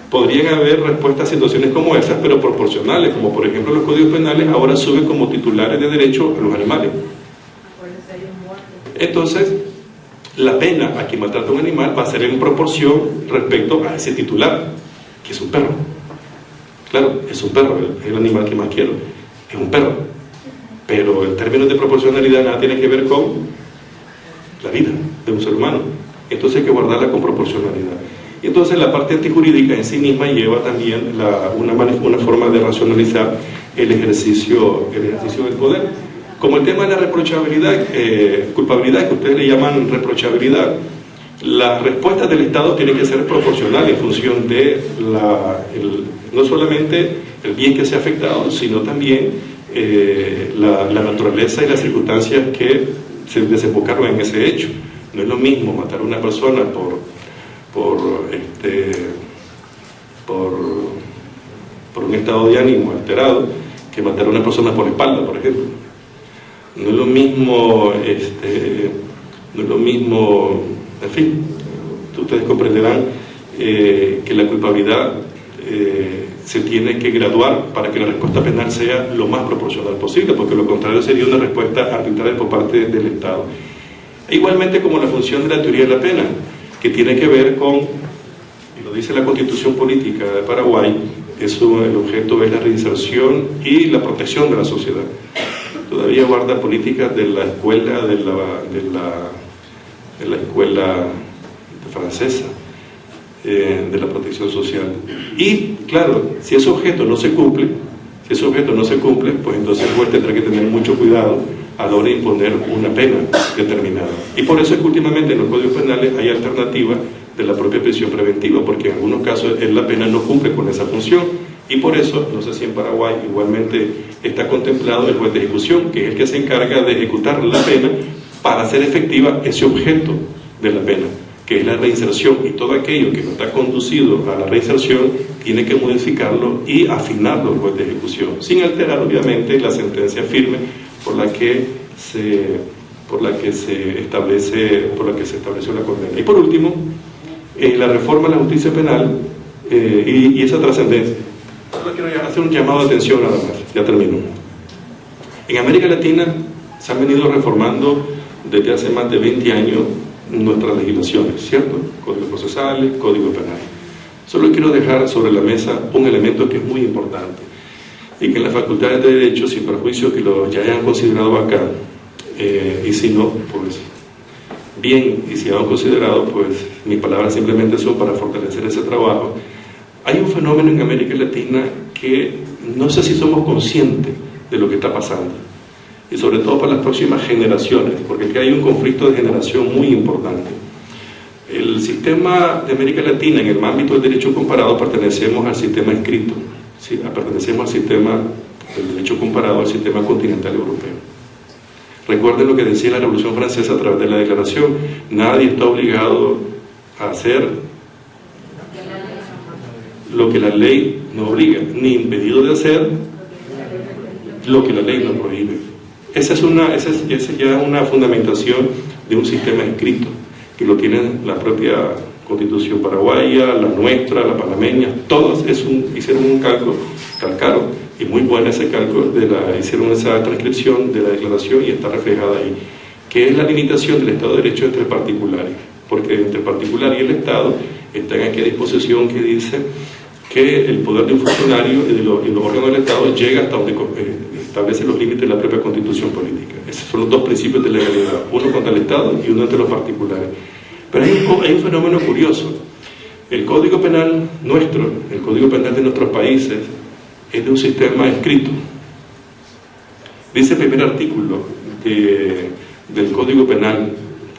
podrían haber respuestas a situaciones como esas, pero proporcionales, como por ejemplo los códigos penales ahora suben como titulares de derecho a los animales. Entonces, la pena a quien maltrata a un animal va a ser en proporción respecto a ese titular, que es un perro. Claro, es un perro, es el animal que más quiero, es un perro. Pero en términos de proporcionalidad nada tiene que ver con la vida de un ser humano. Entonces hay que guardarla con proporcionalidad. Y entonces la parte antijurídica en sí misma lleva también una forma de racionalizar el ejercicio del poder. Como el tema de la reprochabilidad, culpabilidad, que ustedes le llaman reprochabilidad, las respuestas del Estado tienen que ser proporcionales en función de no solamente el bien que se ha afectado, sino también la naturaleza y las circunstancias que se desembocaron en ese hecho. No es lo mismo matar a una persona por por un estado de ánimo alterado que matar a una persona por la espalda, por ejemplo. No es lo mismo, en fin, ustedes comprenderán que la culpabilidad se tiene que graduar para que la respuesta penal sea lo más proporcional posible, porque lo contrario sería una respuesta arbitraria por parte del Estado. E igualmente como la función de la teoría de la pena, que tiene que ver con, y lo dice la Constitución Política de Paraguay, el objeto es la reinserción y la protección de la sociedad. Todavía guarda políticas de la escuela de la escuela francesa de la protección social. Y claro, si ese objeto no se cumple, pues entonces el juez tendrá que tener mucho cuidado a la hora de imponer una pena determinada. Y por eso es que últimamente en los códigos penales hay alternativas de la propia prisión preventiva, porque en algunos casos la pena no cumple con esa función. Y por eso, no sé si en Paraguay igualmente está contemplado el juez de ejecución, que es el que se encarga de ejecutar la pena para hacer efectiva ese objeto de la pena, que es la reinserción, y todo aquello que no está conducido a la reinserción tiene que modificarlo y afinarlo el juez de ejecución, sin alterar obviamente la sentencia firme por la que se estableció la condena. Y por último, la reforma a la justicia penal y esa trascendencia. Solo quiero hacer un llamado de atención nada más, ya termino. En América Latina se han venido reformando desde hace más de 20 años nuestras legislaciones, ¿cierto? Códigos procesales, código penal. Solo quiero dejar sobre la mesa un elemento que es muy importante y que en las facultades de Derecho, sin perjuicio que lo ya hayan considerado acá, y si no, pues bien, y si han considerado, pues mis palabras simplemente son para fortalecer ese trabajo. Hay un fenómeno en América Latina que no sé si somos conscientes de lo que está pasando, y sobre todo para las próximas generaciones, porque aquí hay un conflicto de generación muy importante. El sistema de América Latina, en el ámbito del derecho comparado, pertenecemos al sistema escrito, ¿sí? Pertenecemos al sistema del derecho comparado, al sistema continental europeo. Recuerden lo que decía la Revolución Francesa a través de la Declaración: nadie está obligado a hacer lo que la ley no obliga, ni impedido de hacer lo que la ley no prohíbe. Esa es ya una fundamentación de un sistema escrito, que lo tienen la propia Constitución paraguaya, la nuestra, la panameña, todas hicieron un cálculo, calcaron, y muy buena ese cálculo, hicieron esa transcripción de la declaración y está reflejada ahí, que es la limitación del Estado de Derecho entre particulares, porque entre el particular y el Estado está en aquella disposición que dice que el poder de un funcionario y los órganos del Estado llega hasta donde establece los límites de la propia Constitución política. Esos son los dos principios de legalidad, uno contra el Estado y uno entre los particulares. Pero hay un fenómeno curioso. El Código Penal nuestro, el Código Penal de nuestros países, es de un sistema escrito. Dice el primer artículo del Código Penal,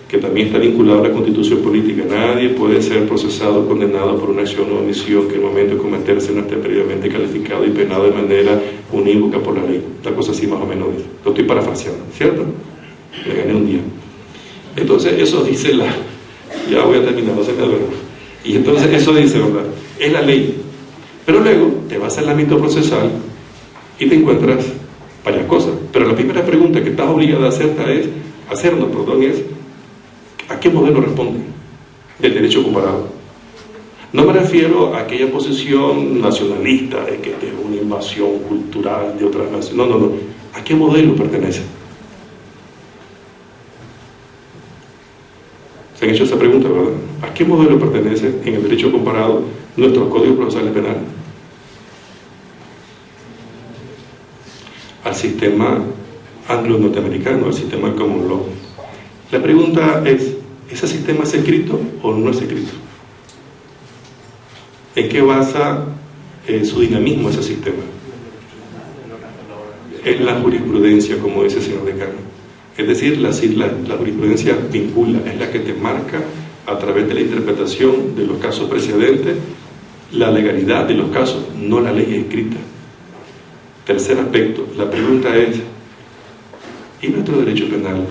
que también está vinculado a la Constitución política: nadie puede ser procesado o condenado por una acción o omisión que en el momento de cometerse no esté previamente calificado y penado de manera unívoca por la ley. Una cosa así más o menos dice. Lo estoy parafraseando, ¿cierto? Me gané un día. Entonces eso dice ya voy a terminar, no se me duerma. Y entonces eso dice, ¿verdad? Es la ley. Pero luego te vas al ámbito procesal y te encuentras varias cosas. Pero la primera pregunta que estás obligada a hacernos es: ¿a qué modelo responde del derecho comparado? No me refiero a aquella posición nacionalista de que es una invasión cultural de otras naciones. No. ¿A qué modelo pertenece? Se han hecho esa pregunta, ¿verdad? ¿A qué modelo pertenece en el derecho comparado nuestro Código Procesal Penal? Al sistema anglo-norteamericano, al sistema common law. La pregunta es: ¿ese sistema es escrito o no es escrito? ¿En qué basa su dinamismo ese sistema? En la jurisprudencia, como dice el señor decano. Es decir, la jurisprudencia vincula, es la que te marca a través de la interpretación de los casos precedentes la legalidad de los casos, no la ley escrita. Tercer aspecto, la pregunta es: ¿y nuestro derecho penal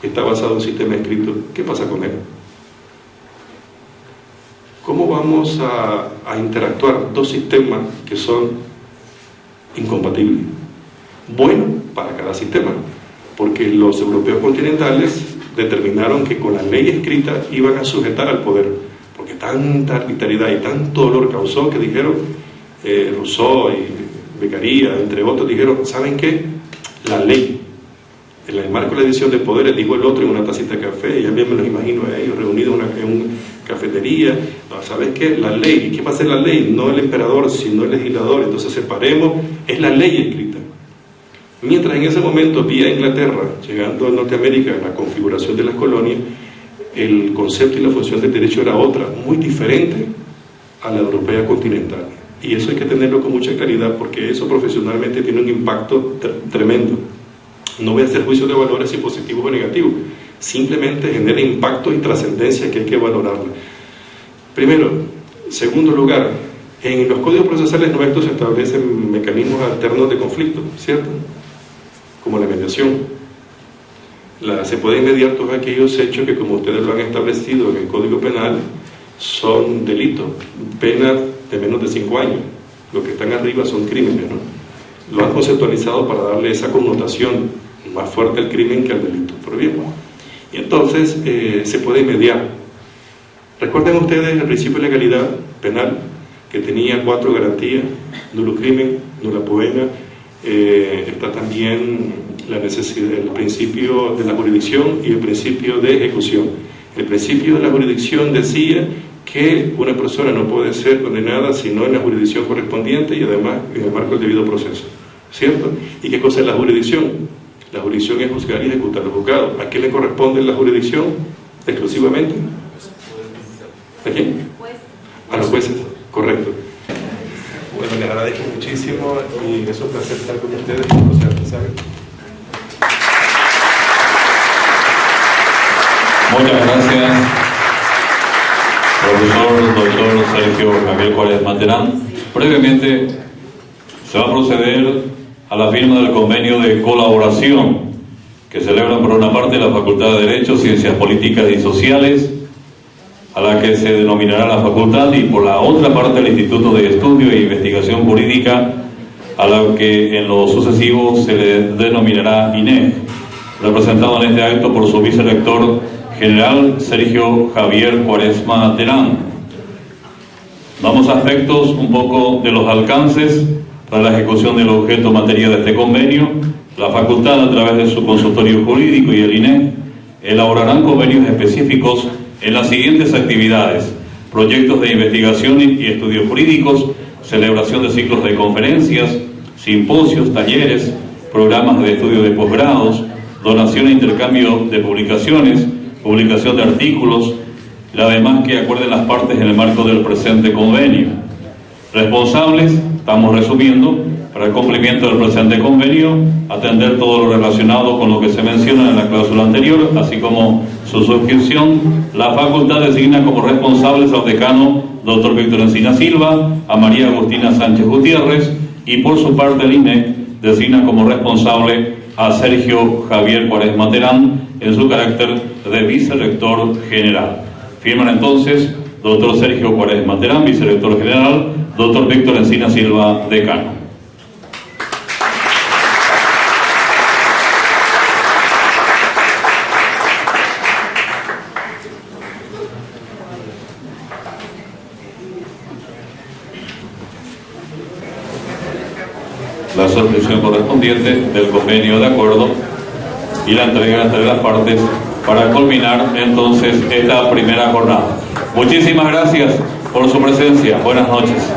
está basado en un sistema escrito? ¿Qué pasa con él? ¿Cómo vamos vamos a interactuar dos sistemas que son incompatibles. Bueno para cada sistema, porque los europeos continentales determinaron que con la ley escrita iban a sujetar al poder, porque tanta arbitrariedad y tanto dolor causó que dijeron, Rousseau y Beccaria, entre otros, dijeron, ¿saben qué? La ley, en el marco de la división de poderes, dijo el otro en una tacita de café, ya bien me los imagino a ellos reunidos en una cafetería, no, ¿sabes qué? La ley, ¿y qué va a hacer la ley? No el emperador, sino el legislador, entonces separemos, es la ley escrita. Mientras en ese momento, vía Inglaterra, llegando a Norteamérica, la configuración de las colonias, el concepto y la función del derecho era otra, muy diferente a la europea continental. Y eso hay que tenerlo con mucha claridad, porque eso profesionalmente tiene un impacto tremendo. No voy a hacer juicios de valores si positivos o negativos, simplemente genera impacto y trascendencia que hay que valorarla. Primero. Segundo lugar, en los códigos procesales nuestros se establecen mecanismos alternos de conflicto, ¿cierto? Como la mediación. Se pueden mediar todos aquellos hechos que, como ustedes lo han establecido en el Código Penal, son delitos, penas de menos de 5 años. Los que están arriba son crímenes, ¿no? Lo han conceptualizado para darle esa connotación más fuerte al crimen que al delito. Pero bien, y entonces se puede mediar. Recuerden ustedes el principio de legalidad penal, que tenía 4 garantías: nulo crimen, nula pena, está también la necesidad, el principio de la jurisdicción y el principio de ejecución. El principio de la jurisdicción decía que una persona no puede ser condenada sino en la jurisdicción correspondiente y además en el marco del debido proceso, ¿cierto? ¿Y qué cosa es la jurisdicción? La jurisdicción es juzgar y ejecutar los juzgados. ¿A quién le corresponde la jurisdicción exclusivamente? ¿A quién? A los jueces, correcto. Bueno, les agradezco muchísimo y es un placer estar con ustedes. Muchas gracias, profesor doctor Sergio Javier Juárez Materán. Brevemente se va a proceder a la firma del convenio de colaboración que celebran por una parte la Facultad de Derecho, Ciencias Políticas y Sociales, a la que se denominará la facultad, y por la otra parte el Instituto de Estudio e Investigación Jurídica, a la que en lo sucesivo se le denominará INEG, representado en este acto por su vicerrector general Sergio Javier Cuaresma Terán. Vamos a aspectos un poco de los alcances para la ejecución del objeto materia de este convenio. La facultad, a través de su consultorio jurídico y el INEG, elaborarán convenios específicos en las siguientes actividades: proyectos de investigación y estudios jurídicos, celebración de ciclos de conferencias, simposios, talleres, programas de estudio de posgrados, donación e intercambio de publicaciones, publicación de artículos, la demás que acuerden las partes en el marco del presente convenio. Responsables, estamos resumiendo, para el cumplimiento del presente convenio, atender todo lo relacionado con lo que se menciona en la cláusula anterior, así como su suscripción. La facultad designa como responsables al decano Dr. Víctor Encina Silva, a María Agustina Sánchez Gutiérrez, y por su parte el INEC designa como responsable a Sergio Javier Cuaresma Terán en su carácter de vicerrector general. Firman entonces Dr. Sergio Cuaresma Terán, vicerrector general, Dr. Víctor Encina Silva, decano. La suscripción correspondiente del convenio de acuerdo y la entrega entre las partes para culminar entonces esta primera jornada. Muchísimas gracias por su presencia. Buenas noches.